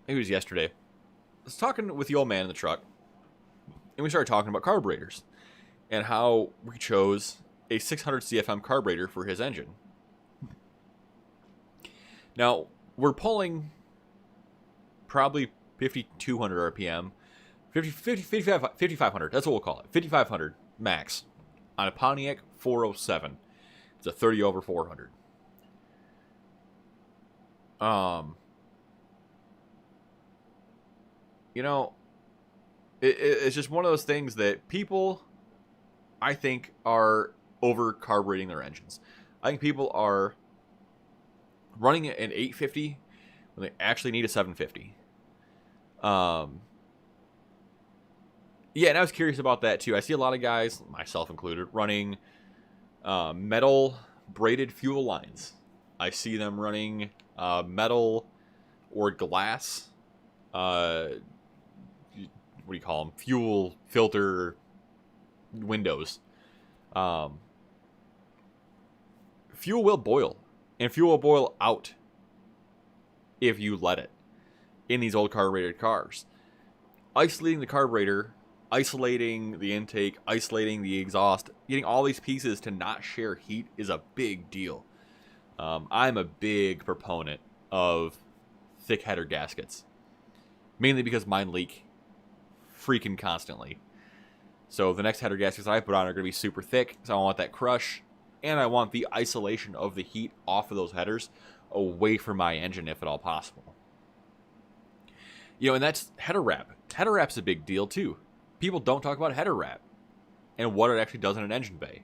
it was yesterday, I was talking with the old man in the truck, and we started talking about carburetors and how we chose a 600 CFM carburetor for his engine. Now, we're pulling probably 5,200 RPM, 5,500, that's what we'll call it, 5,500 max on a Pontiac 407. It's a 30 over 400. You know, it's just one of those things that people, I think, are over carbureting their engines. I think people are running an 850 when they actually need a 750. Yeah, and I was curious about that too. I see a lot of guys, myself included, running metal braided fuel lines. I see them running metal or glass, what do you call them? Fuel filter windows. Fuel will boil, and fuel will boil out if you let it in these old carbureted cars. Isolating the carburetor, isolating the intake, isolating the exhaust, getting all these pieces to not share heat is a big deal. I'm a big proponent of thick header gaskets, mainly because mine leak freaking constantly. So the next header gaskets I put on are going to be super thick, so I want that crush, and I want the isolation of the heat off of those headers away from my engine if at all possible. You know, and that's header wrap. Header wrap's a big deal too. People don't talk about header wrap and what it actually does in an engine bay.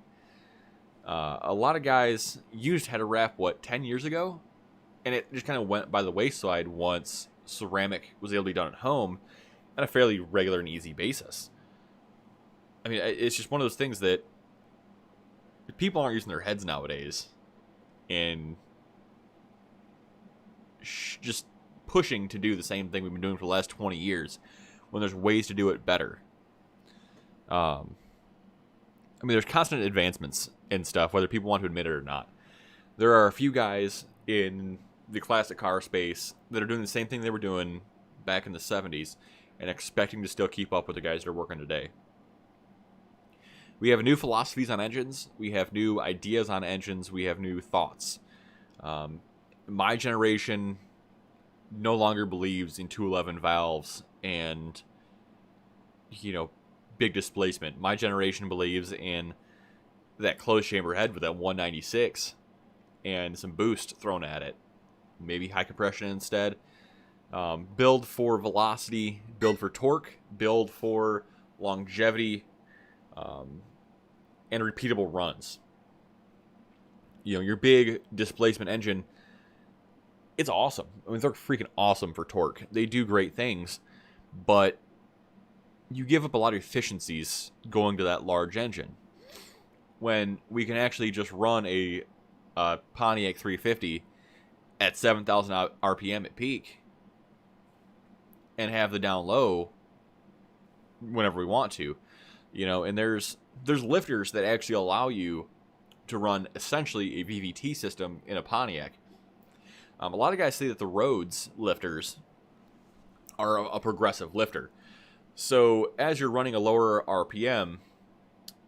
A lot of guys used header wrap, 10 years ago? And it just kind of went by the wayside once ceramic was able to be done at home on a fairly regular and easy basis. I mean, it's just one of those things that people aren't using their heads nowadays and just pushing to do the same thing we've been doing for the last 20 years when there's ways to do it better. I mean, there's constant advancements and stuff, whether people want to admit it or not. There are a few guys in the classic car space that are doing the same thing they were doing back in the 70s and expecting to still keep up with the guys that are working today. We have new philosophies on engines. We have new ideas on engines. We have new thoughts. My generation no longer believes in 211 valves and, big displacement. My generation believes in that closed chamber head with that 196 and some boost thrown at it. Maybe high compression instead. Build for velocity, build for torque, build for longevity, and repeatable runs. Your big displacement engine, it's awesome. I mean, they're freaking awesome for torque. They do great things, but you give up a lot of efficiencies going to that large engine when we can actually just run a Pontiac 350 at 7,000 RPM at peak and have the down low whenever we want to, and there's lifters that actually allow you to run essentially a VVT system in a Pontiac. A lot of guys say that the Rhodes Lifters are a progressive lifter. So as you're running a lower RPM,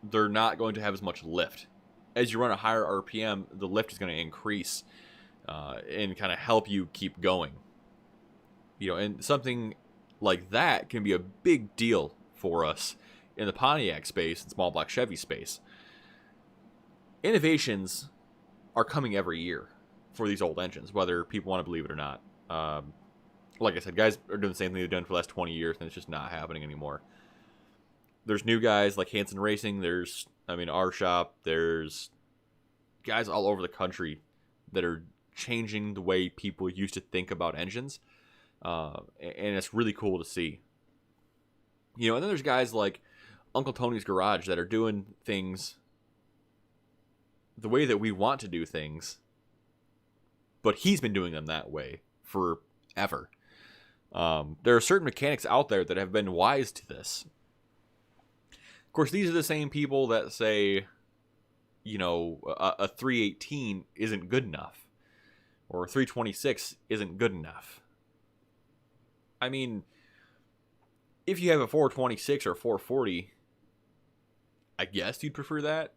they're not going to have as much lift. As you run a higher RPM, the lift is going to increase and kind of help you keep going. And something like that can be a big deal for us in the Pontiac space and small block Chevy space. Innovations are coming every year for these old engines, whether people want to believe it or not. Like I said, guys are doing the same thing they've done for the last 20 years, and it's just not happening anymore. There's new guys like Hanson Racing. There's, our shop. There's guys all over the country that are changing the way people used to think about engines. And it's really cool to see. And then there's guys like Uncle Tony's Garage that are doing things the way that we want to do things, but he's been doing them that way forever. There are certain mechanics out there that have been wise to this. Of course, these are the same people that say, a 318 isn't good enough, or a 326 isn't good enough. I mean, if you have a 426 or 440, I guess you'd prefer that,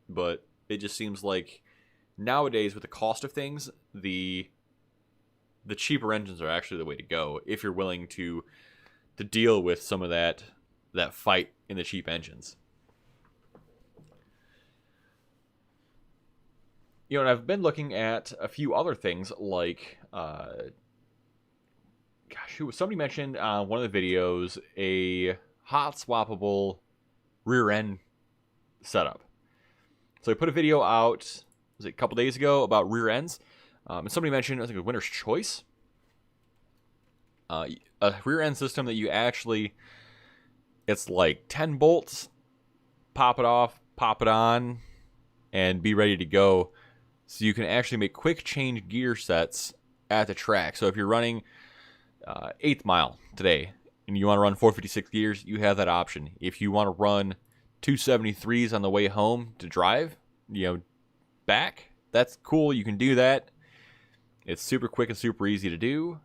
but it just seems like nowadays with the cost of things, the cheaper engines are actually the way to go if you're willing to deal with some of that fight in the cheap engines. And I've been looking at a few other things like, somebody mentioned on one of the videos a hot swappable rear end setup. So I put a video out, was it a couple days ago, about rear ends. And somebody mentioned, I think it was Winner's Choice. A rear end system that you actually, it's like 10 bolts, pop it off, pop it on, and be ready to go. So you can actually make quick change gear sets at the track. So if you're running 8th mile today and you want to run 456 gears, you have that option. If you want to run 273s on the way home to drive, back, that's cool. You can do that. It's super quick and super easy to do.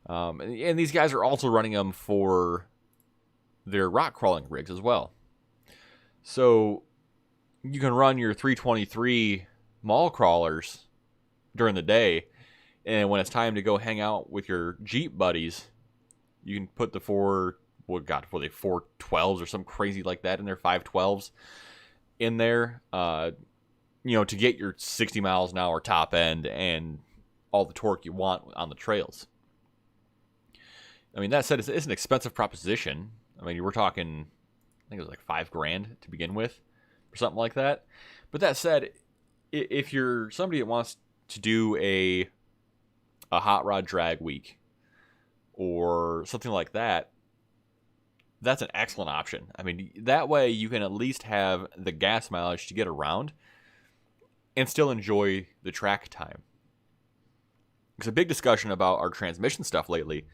And these guys are also running them for their rock crawling rigs as well. So you can run your 323 mall crawlers during the day, and when it's time to go hang out with your Jeep buddies, you can put the 412s or something crazy like that in there, 512s in there, to get your 60 miles an hour top end and all the torque you want on the trails. That said, it's an expensive proposition. We're talking, I think it was like $5,000 to begin with, or something like that. But that said, if you're somebody that wants to do a hot rod drag week or something like that, that's an excellent option. That way you can at least have the gas mileage to get around and still enjoy the track time. Because a big discussion about our transmission stuff lately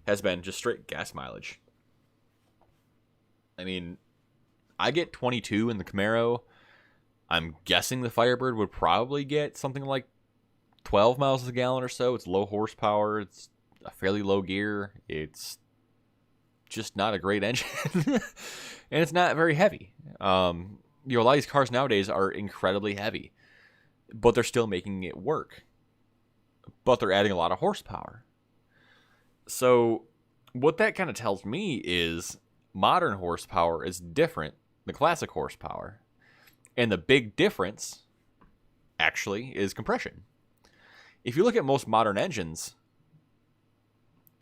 has been just straight gas mileage. I get 22 in the Camaro. I'm guessing the Firebird would probably get something like 12 miles a gallon or so. It's low horsepower. It's a fairly low gear. It's just not a great engine. And it's not very heavy. A lot of these cars nowadays are incredibly heavy, but they're still making it work. But they're adding a lot of horsepower. So what that kind of tells me is modern horsepower is different than classic horsepower. And the big difference, actually, is compression. If you look at most modern engines,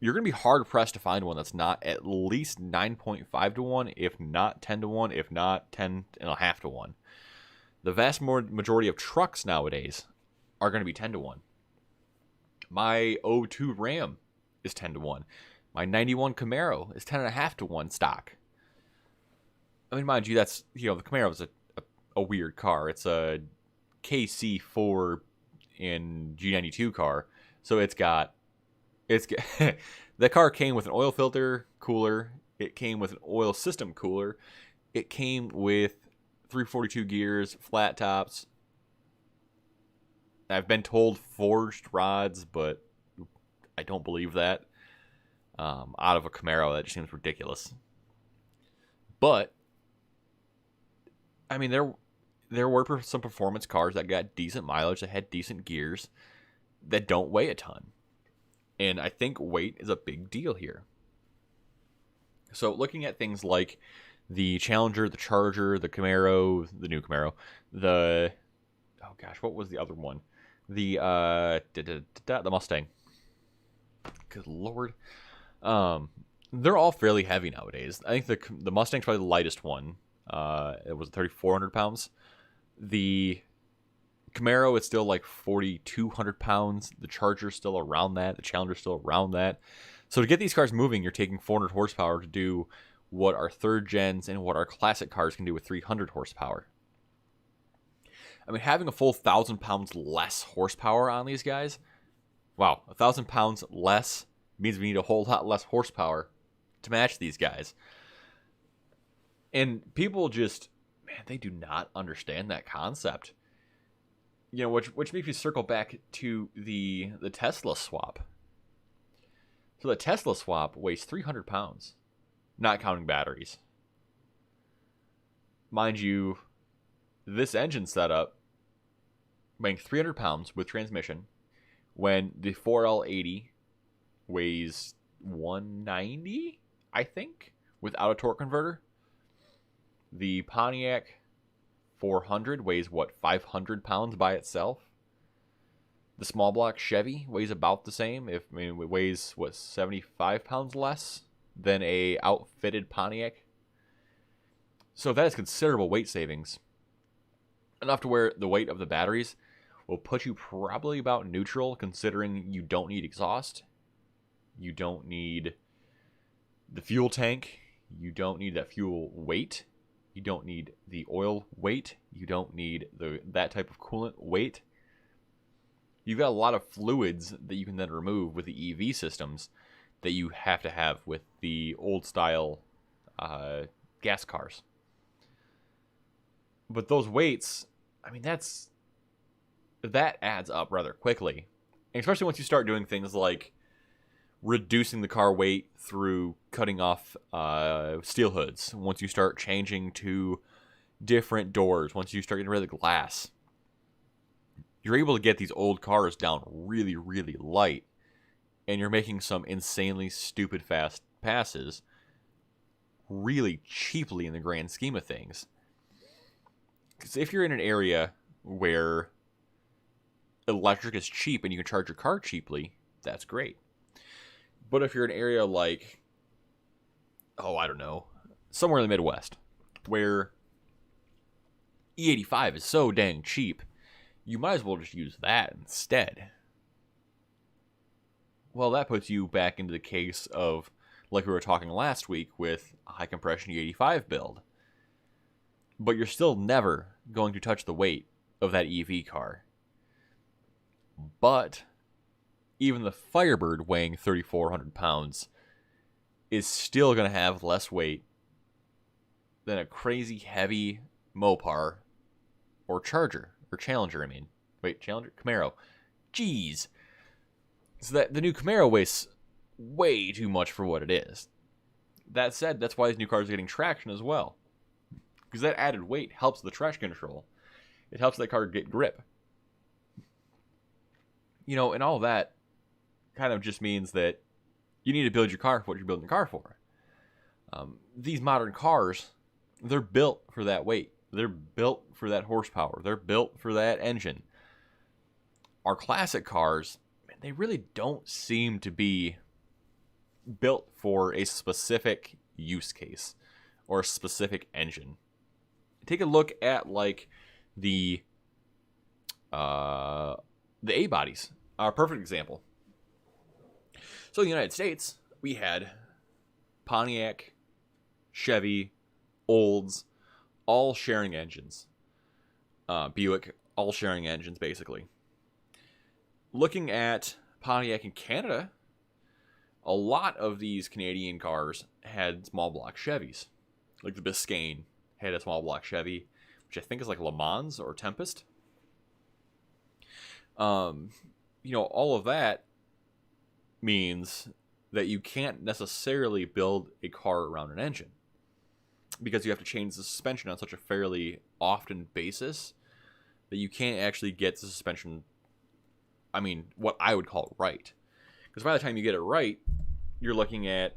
you're going to be hard-pressed to find one that's not at least 9.5 to 1, if not 10 to 1, if not 10.5 to 1. The vast majority of trucks nowadays are going to be 10 to 1. My 02 Ram is 10 to 1. My 91 Camaro is 10.5 to 1 stock. I mean, mind you, that's, the Camaro is a weird car. It's a KC4 in G92 car. So the car came with an oil filter cooler. It came with an oil system cooler. It came with 342 gears, flat tops. I've been told forged rods, but I don't believe that. Out of a Camaro, that just seems ridiculous. But I mean, there were some performance cars that got decent mileage, that had decent gears, that don't weigh a ton. And I think weight is a big deal here. So looking at things like the Challenger, the Charger, the Camaro, the new Camaro, what was the other one? The Mustang. Good Lord. They're all fairly heavy nowadays. I think the Mustang's probably the lightest one. It was 3,400 pounds. The Camaro is still like 4,200 pounds. The Charger's still around that. The Challenger's still around that. So to get these cars moving, you're taking 400 horsepower to do what our third gens and what our classic cars can do with 300 horsepower. I mean, having a full 1,000 pounds less horsepower on these guys, wow, 1,000 pounds less means we need a whole lot less horsepower to match these guys. And people just, man, they do not understand that concept. Which makes me circle back to the Tesla swap. So the Tesla swap weighs 300 pounds, not counting batteries. Mind you, this engine setup weighing 300 pounds with transmission, when the 4L80 weighs 190, I think, without a torque converter. The Pontiac 400 weighs, 500 pounds by itself. The small block Chevy weighs about the same. It weighs, 75 pounds less than a outfitted Pontiac. So that is considerable weight savings. Enough to where the weight of the batteries will put you probably about neutral, considering you don't need exhaust. You don't need the fuel tank. You don't need that fuel weight. You don't need the oil weight. You don't need that type of coolant weight. You've got a lot of fluids that you can then remove with the EV systems that you have to have with the old style gas cars. But those weights, I mean, that adds up rather quickly. And especially once you start doing things like reducing the car weight through cutting off steel hoods, once you start changing to different doors, once you start getting rid of the glass, you're able to get these old cars down really, really light, and you're making some insanely stupid fast passes really cheaply in the grand scheme of things. Because if you're in an area where electric is cheap and you can charge your car cheaply, that's great. But if you're in an area like, I don't know, somewhere in the Midwest, where E85 is so dang cheap, you might as well just use that instead. Well, that puts you back into the case of, like we were talking last week, with a high compression E85 build. But you're still never going to touch the weight of that EV car. But even the Firebird weighing 3,400 pounds is still going to have less weight than a crazy heavy Mopar or Charger, or Challenger, Challenger? Camaro. Jeez. So that the new Camaro weighs way too much for what it is. That said, that's why these new cars are getting traction as well. Because that added weight helps the traction control. It helps that car get grip. And all that kind of just means that You need to build your car for what you're building your car for. These modern cars, they're built for that weight. They're built for that horsepower. They're built for that engine. Our classic cars, man, they really don't seem to be built for a specific use case or a specific engine. Take a look at like the A bodies. Our perfect example. So in the United States, we had Pontiac, Chevy, Olds, all sharing engines. Buick, all sharing engines, basically. Looking at Pontiac in Canada, a lot of these Canadian cars had small block Chevys. Like the Biscayne had a small block Chevy, which I think is like Le Mans or Tempest. All of that means that you can't necessarily build a car around an engine, because you have to change the suspension on such a fairly often basis that you can't actually get the suspension, what I would call it, right. Because by the time you get it right, you're looking at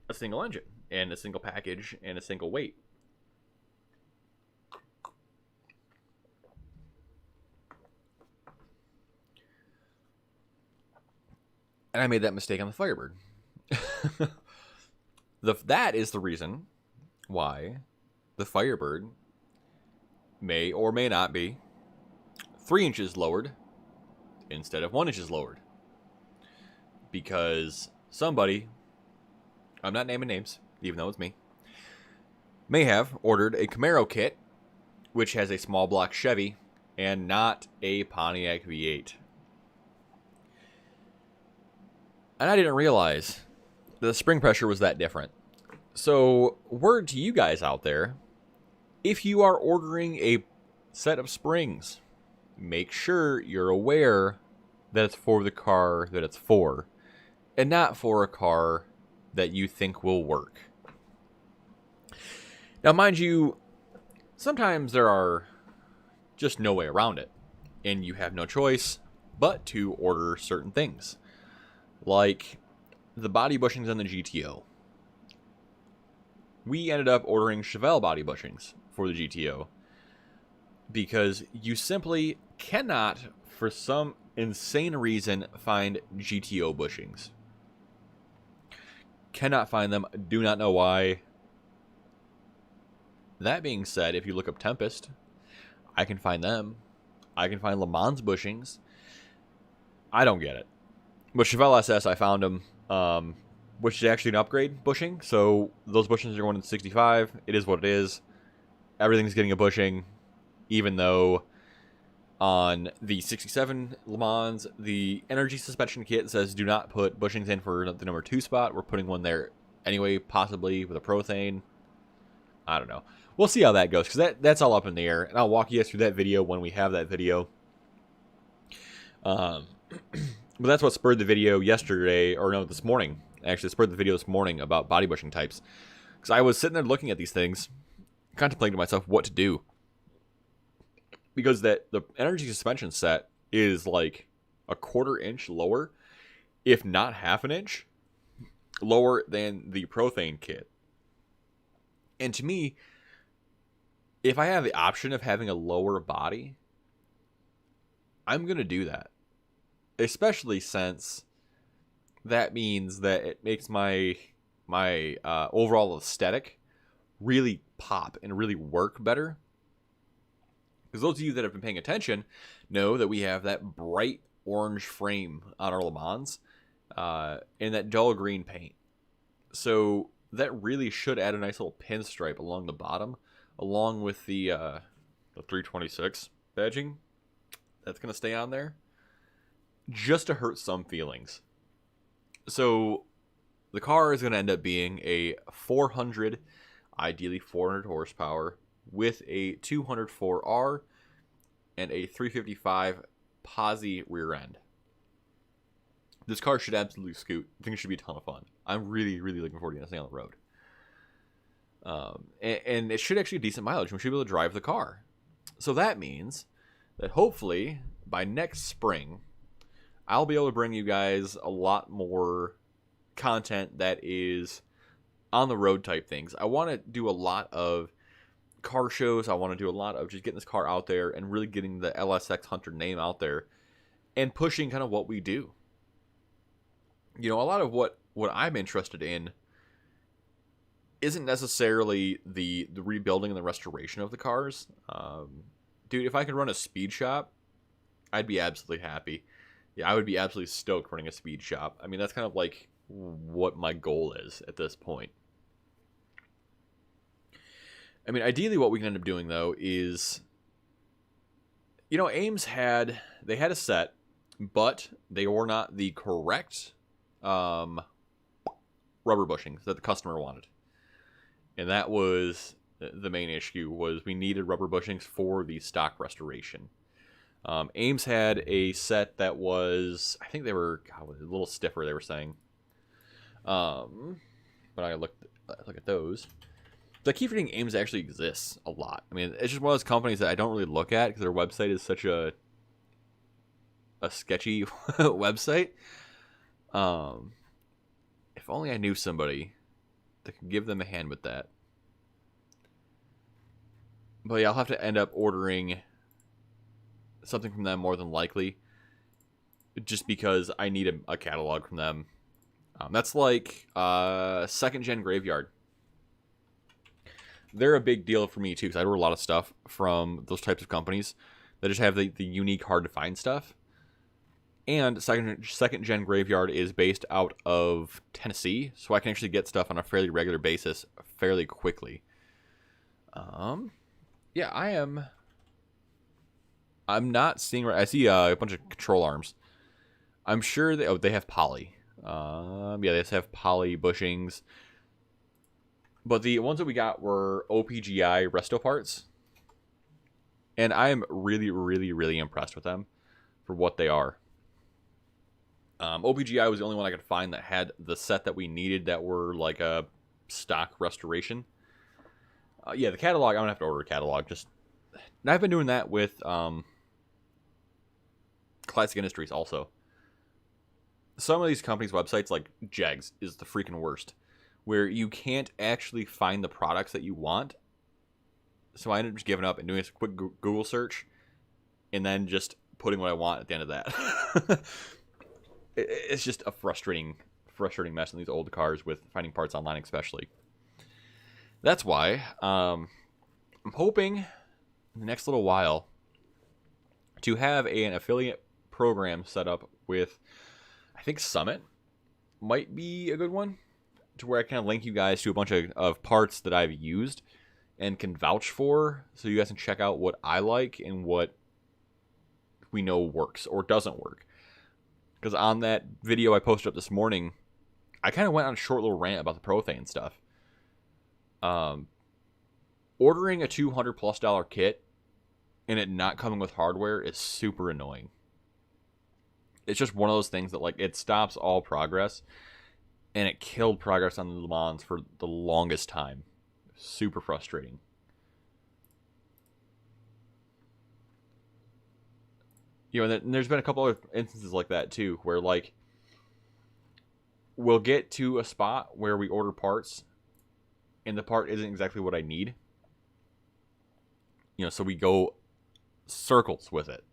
a single engine and a single package and a single weight. And I made that mistake on the Firebird. That is the reason why the Firebird may or may not be 3 inches lowered instead of 1 inches lowered. Because somebody, I'm not naming names, even though it's me, may have ordered a Camaro kit, which has a small block Chevy and not a Pontiac V8. And I didn't realize that the spring pressure was that different. So, word to you guys out there, if you are ordering a set of springs, make sure you're aware that it's for the car that it's for, and not for a car that you think will work. Now, mind you, sometimes there are just no way around it, and you have no choice but to order certain things. Like the body bushings on the GTO. We ended up ordering Chevelle body bushings for the GTO because you simply cannot, for some insane reason, find GTO bushings. Cannot find them. Do not know why. That being said, if you look up Tempest, I can find them. I can find Le Mans bushings. I don't get it. But Chevelle SS, I found them, which is actually an upgrade bushing. So those bushings are going to 65. It is what it is. Everything's getting a bushing, even though on the 67 Le Mans, the energy suspension kit says do not put bushings in for the number 2 spot. We're putting one there anyway, possibly with a Prothane. I don't know. We'll see how that goes, because that's all up in the air. And I'll walk you guys through that video when we have that video. But that's what spurred the video yesterday, or no, this morning. Actually, spurred the video this morning about body bushing types. Because I was sitting there looking at these things, contemplating to myself what to do. Because the energy suspension set is like a 1/4 inch lower, if not half an inch, lower than the Prothane kit. And to me, if I have the option of having a lower body, I'm going to do that. Especially since that means that it makes my overall aesthetic really pop and really work better. Because those of you that have been paying attention know that we have that bright orange frame on our Le Mans and that dull green paint. So that really should add a nice little pinstripe along the bottom, along with the 326 badging that's going to stay on there, just to hurt some feelings. So the car is going to end up being a 400, ideally 400 horsepower, with a 204R and a 355 posi rear end. This car should absolutely scoot. I think it should be a ton of fun. I'm really, really looking forward to getting this thing on the road. And it should actually get decent mileage. We should be able to drive the car. So that means that hopefully by next spring, I'll be able to bring you guys a lot more content that is on the road type things. I want to do a lot of car shows. I want to do a lot of just getting this car out there and really getting the LSxHunter name out there and pushing kind of what we do. You know, a lot of what I'm interested in isn't necessarily the rebuilding and the restoration of the cars. Dude, if I could run a speed shop, I'd be absolutely happy. Yeah, I would be absolutely stoked running a speed shop. I mean, that's kind of like what my goal is at this point. I mean, ideally what we can end up doing, though, is... You know, Ames had a set, but they were not the correct rubber bushings that the customer wanted. And that was the main issue, was we needed rubber bushings for the stock restoration. Ames had a set that was, I think they were a little stiffer, they were saying. But I look at those. So I keep forgetting Ames actually exists a lot. I mean, it's just one of those companies that I don't really look at because their website is such a sketchy website. If only I knew somebody that could give them a hand with that. But yeah, I'll have to end up ordering something from them more than likely, just because I need a catalog from them. That's like second gen Graveyard. They're a big deal for me too, because I order a lot of stuff from those types of companies that just have the unique, hard to find stuff. And second gen Graveyard is based out of Tennessee, so I can actually get stuff on a fairly regular basis fairly quickly. Yeah, I'm not seeing right. I see a bunch of control arms. I'm sure they have poly. Yeah, they just have poly bushings. But the ones that we got were OPGI resto parts. And I am really, really, really impressed with them for what they are. OPGI was the only one I could find that had the set that we needed that were like a stock restoration. Yeah, the catalog, I'm going to have to order a catalog. And I've been doing that with Classic Industries also. Some of these companies' websites, like Jegs, is the freaking worst, where you can't actually find the products that you want. So I ended up just giving up and doing a quick Google search and then just putting what I want at the end of that. It's just a frustrating mess in these old cars with finding parts online especially. That's why I'm hoping in the next little while to have an affiliate program set up with, I think Summit might be a good one, to where I kind of link you guys to a bunch of parts that I've used and can vouch for, so you guys can check out what I like and what we know works or doesn't work. Because on that video I posted up this morning, I kind of went on a short little rant about the Prothane stuff. Ordering a $200+ kit and it not coming with hardware is super annoying. It's just one of those things that, like, it stops all progress, and it killed progress on the Le Mans for the longest time. Super frustrating. You know, and there's been a couple of instances like that too, where like we'll get to a spot where we order parts and the part isn't exactly what I need. You know, so we go circles with it.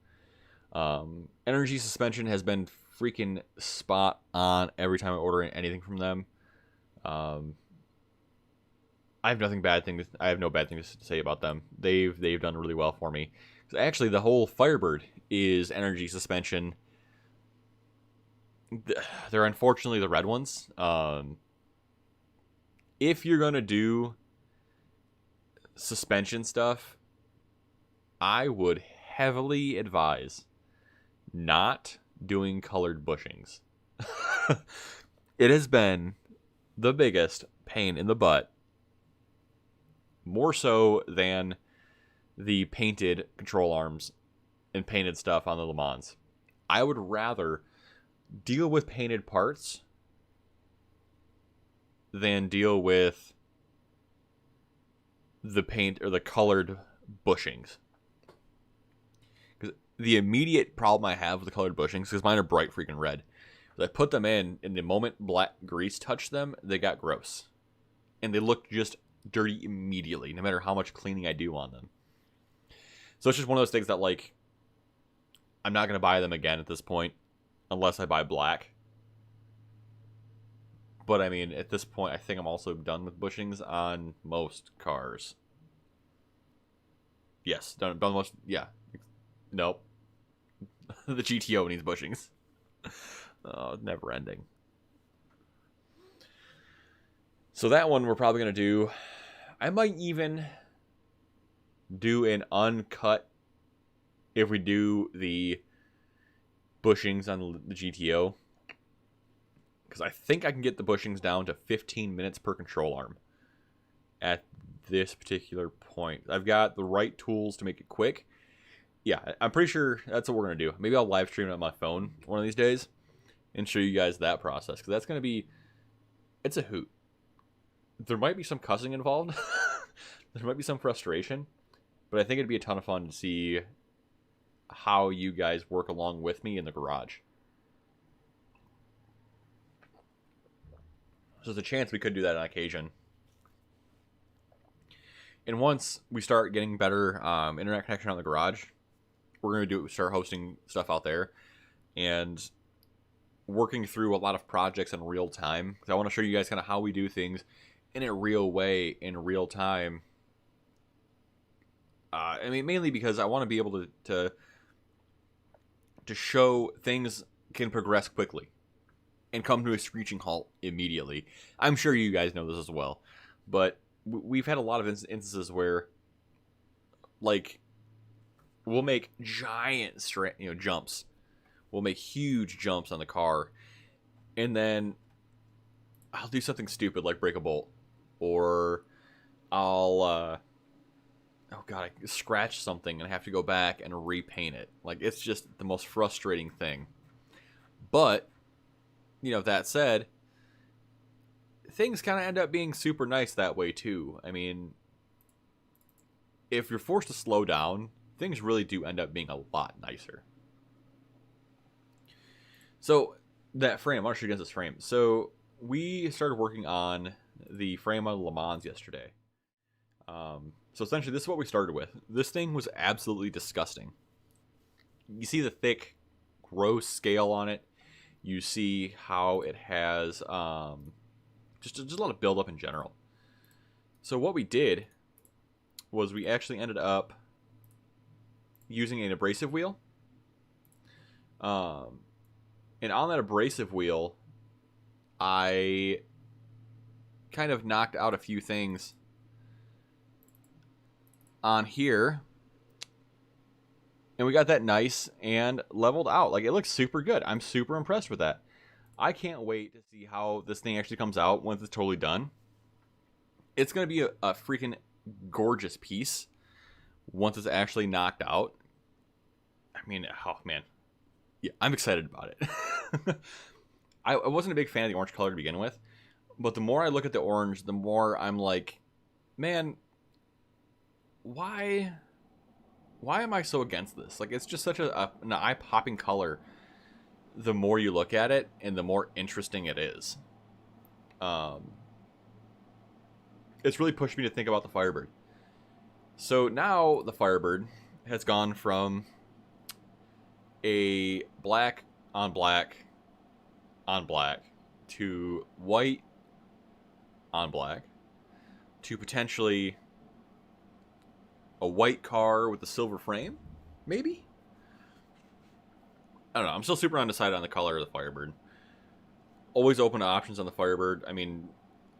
Energy suspension has been freaking spot on every time I order anything from them. I have no bad thing to say about them. They've done really well for me. Actually, the whole Firebird is energy suspension. They're unfortunately the red ones. If you're gonna do suspension stuff, I would heavily advise not doing colored bushings. It has been the biggest pain in the butt, more so than the painted control arms and painted stuff on the Le Mans. I would rather deal with painted parts than deal with the paint or the colored bushings. Because the immediate problem I have with the colored bushings, because mine are bright freaking red, I put them in, and the moment black grease touched them, they got gross. And they looked just dirty immediately, no matter how much cleaning I do on them. So it's just one of those things that, like, I'm not going to buy them again at this point, unless I buy black. But, I mean, at this point, I think I'm also done with bushings on most cars. Yes, done most, yeah. Nope. The GTO needs bushings. Oh, never ending. So that one we're probably going to do. I might even do an uncut if we do the bushings on the GTO. Because I think I can get the bushings down to 15 minutes per control arm at this particular point. I've got the right tools to make it quick. Yeah, I'm pretty sure that's what we're going to do. Maybe I'll live stream it on my phone one of these days and show you guys that process. Because that's going to be... It's a hoot. There might be some cussing involved. There might be some frustration. But I think it'd be a ton of fun to see how you guys work along with me in the garage. So there's a chance we could do that on occasion. And once we start getting better internet connection on the garage, we're going to start hosting stuff out there and working through a lot of projects in real time. Because I want to show you guys kind of how we do things in a real way, in real time. I mean, mainly because I want to be able to show things can progress quickly and come to a screeching halt immediately. I'm sure you guys know this as well, but we've had a lot of instances where, like, we'll make giant jumps. We'll make huge jumps on the car, and then I'll do something stupid like break a bolt, or I'll oh god, I scratch something and have to go back and repaint it. Like, it's just the most frustrating thing. But, you know, that said, things kind of end up being super nice that way too. I mean, if you're forced to slow down, things really do end up being a lot nicer. So, that frame, I want to show you guys this frame. So, we started working on the frame on Le Mans yesterday. So essentially, this is what we started with. This thing was absolutely disgusting. You see the thick, gross scale on it. You see how it has just a lot of buildup in general. So what we did was we actually ended up using an abrasive wheel. And on that abrasive wheel, I kind of knocked out a few things on here, and we got that nice and leveled out. Like, it looks super good. I'm super impressed with that. I can't wait to see how this thing actually comes out once it's totally done. It's going to be a freaking gorgeous piece once it's actually knocked out. I mean, oh man, yeah, I'm excited about it. I wasn't a big fan of the orange color to begin with, but the more I look at the orange, the more I'm like, man, why am I so against this? Like, it's just such an eye-popping color. The more you look at it, and the more interesting it is. It's really pushed me to think about the Firebird. So now the Firebird has gone from a black on black on black to white on black to potentially a white car with a silver frame, maybe? I don't know. I'm still super undecided on the color of the Firebird. Always open to options on the Firebird. I mean,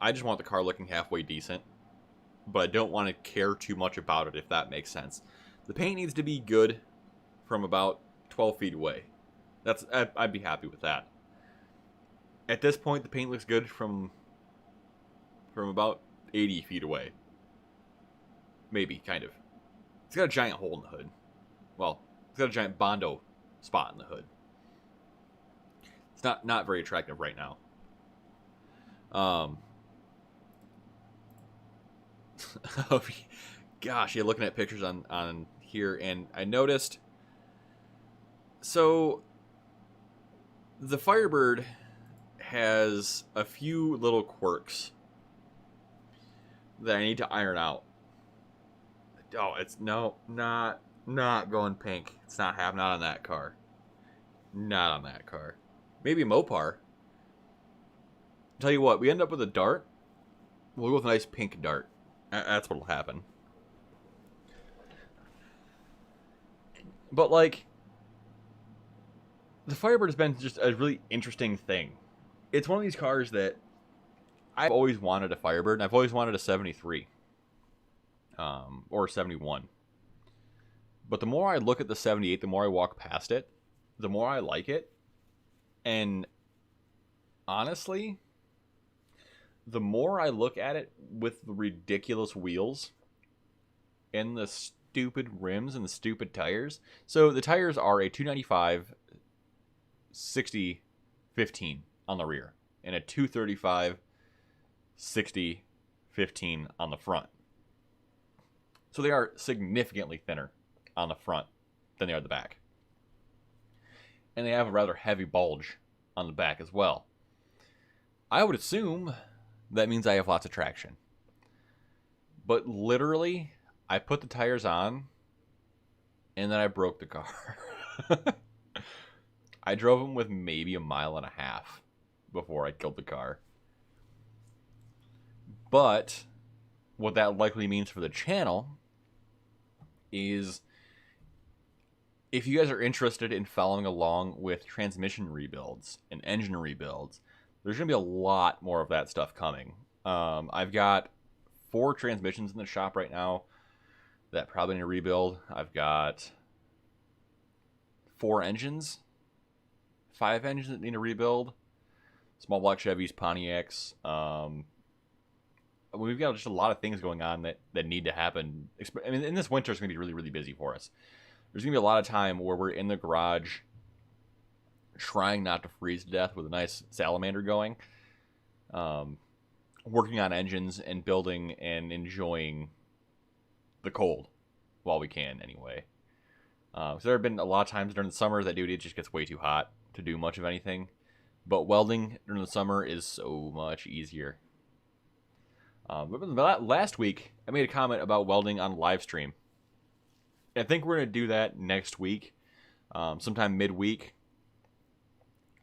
I just want the car looking halfway decent, but I don't want to care too much about it, if that makes sense. The paint needs to be good from about 12 feet away. I'd be happy with that. At this point, the paint looks good from about 80 feet away. Maybe, kind of. It's got a giant hole in the hood. Well, it's got a giant Bondo spot in the hood. It's not very attractive right now. Gosh, yeah, looking at pictures on here, and I noticed. So The Firebird has a few little quirks that I need to iron out. Oh, it's not going pink. It's not on that car. Not on that car. Maybe a Mopar. Tell you what, we end up with a dart. We'll go with a nice pink dart. That's what'll happen. But like, the Firebird has been just a really interesting thing. It's one of these cars that I've always wanted a Firebird, and I've always wanted a 73. Or 71. But the more I look at the 78, the more I walk past it, the more I like it. And honestly, the more I look at it with the ridiculous wheels and the stupid rims and the stupid tires. So the tires are a 295 60 15 on the rear and a 235 60 15 on the front. So they are significantly thinner on the front than they are the back. And they have a rather heavy bulge on the back as well. I would assume that means I have lots of traction. But literally, I put the tires on, and then I broke the car. I drove them with maybe 1.5 miles before I killed the car. But what that likely means for the channel is, if you guys are interested in following along with transmission rebuilds and engine rebuilds, there's going to be a lot more of that stuff coming. I've got 4 transmissions in the shop right now that probably need a rebuild. I've got 4 engines, 5 engines that need a rebuild. Small block Chevys, Pontiacs. We've got just a lot of things going on that need to happen. I mean, in this winter, it's going to be really, really busy for us. There's going to be a lot of time where we're in the garage trying not to freeze to death with a nice salamander going, working on engines and building and enjoying the cold while we can anyway. So there have been a lot of times during the summer that, dude, it just gets way too hot to do much of anything. But welding during the summer is so much easier. But last week, I made a comment about welding on live stream. I think we're going to do that next week, sometime midweek.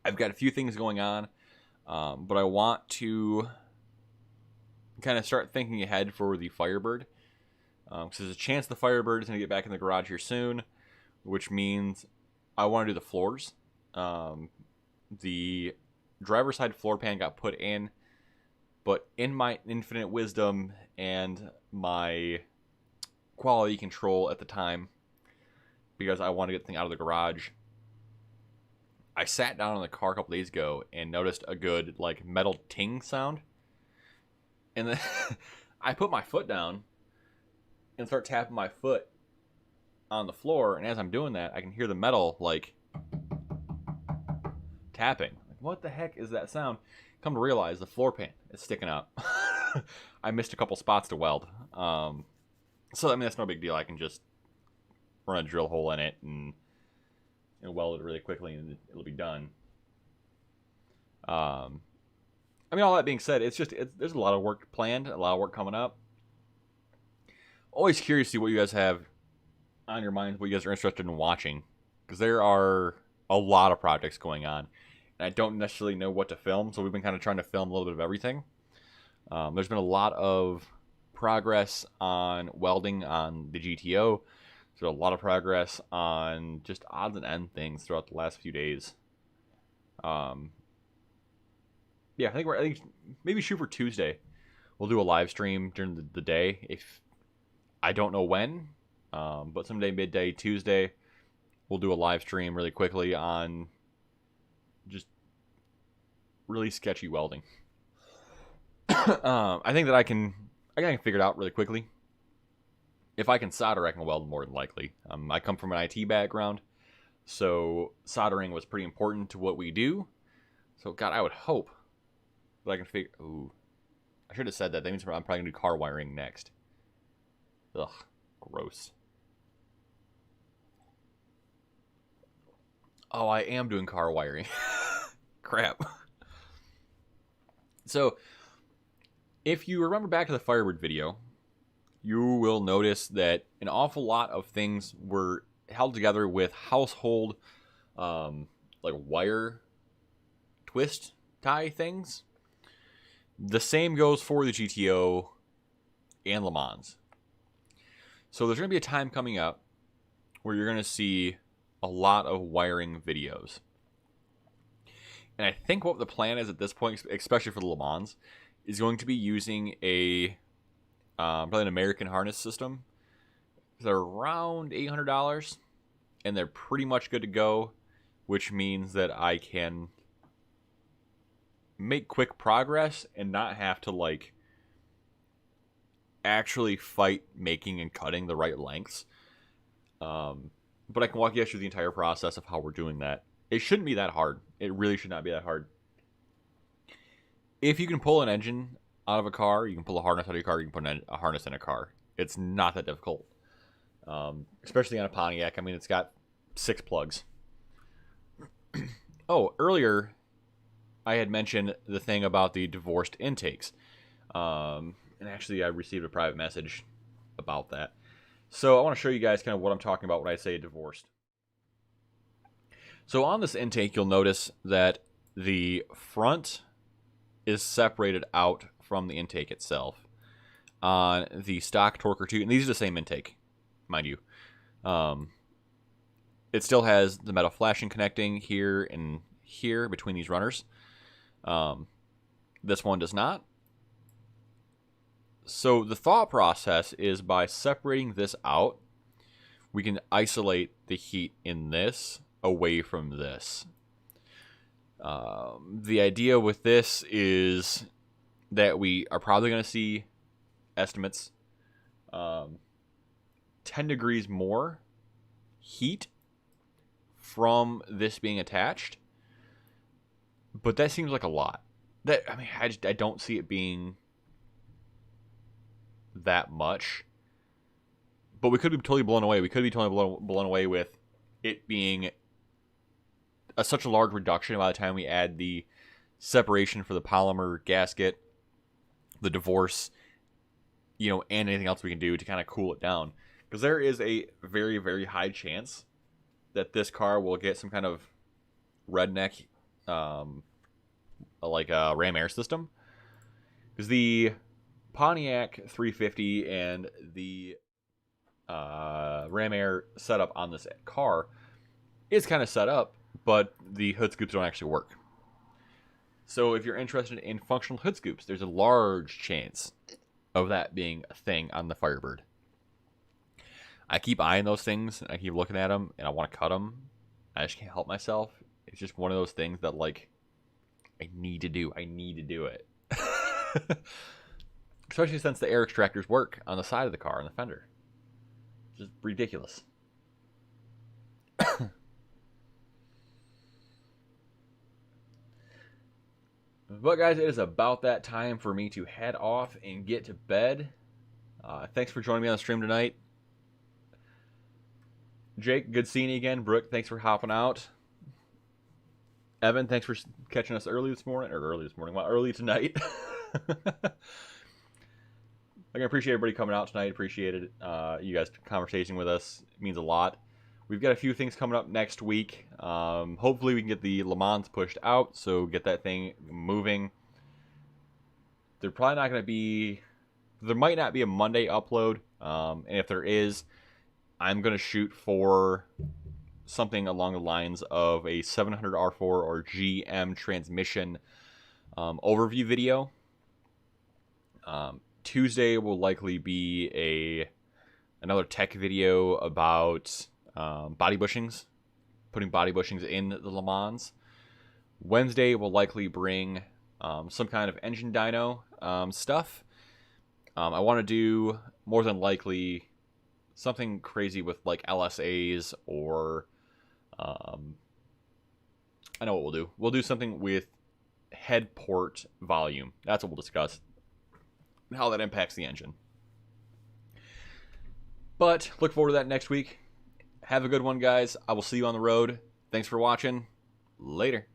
I've got a few things going on, but I want to kind of start thinking ahead for the Firebird. Because there's a chance the Firebird is going to get back in the garage here soon, which means I want to do the floors. The driver's side floor pan got put in, but in my infinite wisdom and my quality control at the time, because I wanted to get the thing out of the garage, I sat down in the car a couple days ago and noticed a good like metal ting sound. And then I put my foot down and start tapping my foot on the floor, and as I'm doing that, I can hear the metal like tapping. Like, what the heck is that sound? Come to realize the floor pan is sticking up. I missed a couple spots to weld. So I mean, that's no big deal. I can just run a drill hole in it and weld it really quickly, and it'll be done. I mean, all that being said, there's a lot of work planned, a lot of work coming up. Always curious to see what you guys have on your minds, what you guys are interested in watching, because there are a lot of projects going on, and I don't necessarily know what to film, so we've been kind of trying to film a little bit of everything. There's been a lot of progress on welding on the GTO. There's a lot of progress on just odds and end things throughout the last few days. Yeah, I think maybe shoot for Tuesday. We'll do a live stream during the day. If I don't know when, but someday midday Tuesday, we'll do a live stream really quickly on just really sketchy welding. I think that I can figure it out really quickly. If I can solder, I can weld more than likely. I come from an IT background, so soldering was pretty important to what we do. So, God, I would hope that I can figure... Ooh. I should have said that. That means I'm probably going to do car wiring next. Ugh. Gross. Oh, I am doing car wiring. crap. So, if you remember back to the Firebird video, you will notice that an awful lot of things were held together with household, like wire twist tie things. The same goes for the GTO and Le Mans. So there's going to be a time coming up where you're going to see a lot of wiring videos. And I think what the plan is at this point, especially for the Le Mans, is going to be using a probably an American harness system. They're around $800, and they're pretty much good to go, which means that I can make quick progress and not have to like actually fight making and cutting the right lengths. But I can walk you through the entire process of how we're doing that. It shouldn't be that hard. It really should not be that hard. If you can pull an engine out of a car, you can pull a harness out of your car, you can put a harness in a car. It's not that difficult. Especially on a Pontiac. I mean, it's got 6 plugs. Oh, earlier I had mentioned the thing about the divorced intakes. And actually I received a private message about that. So I want to show you guys kind of what I'm talking about when I say divorced. So on this intake, you'll notice that the front is separated out from the intake itself. On the stock Torque 2, and these are the same intake, mind you. It still has the metal flashing connecting here and here between these runners. This one does not. So the thought process is by separating this out, we can isolate the heat in this away from this. The idea with this is that we are probably going to see estimates 10 degrees more heat from this being attached, but that seems like a lot. I mean, I don't see it being that much, but we could be totally blown away. We could be totally blown away with it being such a large reduction by the time we add the separation for the polymer gasket, the divorce, you know, and anything else we can do to kind of cool it down. Because there is a very, very high chance that this car will get some kind of redneck, like a ram air system. Because the Pontiac 350 and the ram air setup on this car is kind of set up, but the hood scoops don't actually work. So if you're interested in functional hood scoops, there's a large chance of that being a thing on the Firebird. I keep eyeing those things, and I keep looking at them, and I want to cut them. I just can't help myself. It's just one of those things that, like, I need to do. I need to do it. Especially since the air extractors work on the side of the car, on the fender. Just ridiculous. But guys, it is about that time for me to head off and get to bed. Thanks for joining me on the stream tonight. Jake, good seeing you again. Brooke, thanks for hopping out. Evan, thanks for catching us early this morning. Or early tonight. I can appreciate everybody coming out tonight. Appreciate it. You guys conversating with us. It means a lot. We've got a few things coming up next week. Hopefully we can get the Le Mans pushed out, so get that thing moving. There might not be a Monday upload, and if there is, I'm going to shoot for something along the lines of a 700R4 or GM transmission overview video. Tuesday will likely be another tech video about body bushings, putting body bushings in the Le Mans. Wednesday will likely bring some kind of engine dyno stuff. I want to do more than likely something crazy with like LSAs or I know what we'll do. We'll do something with head port volume. That's what we'll discuss. And how that impacts the engine. But look forward to that next week. Have a good one, guys. I will see you on the road. Thanks for watching. Later.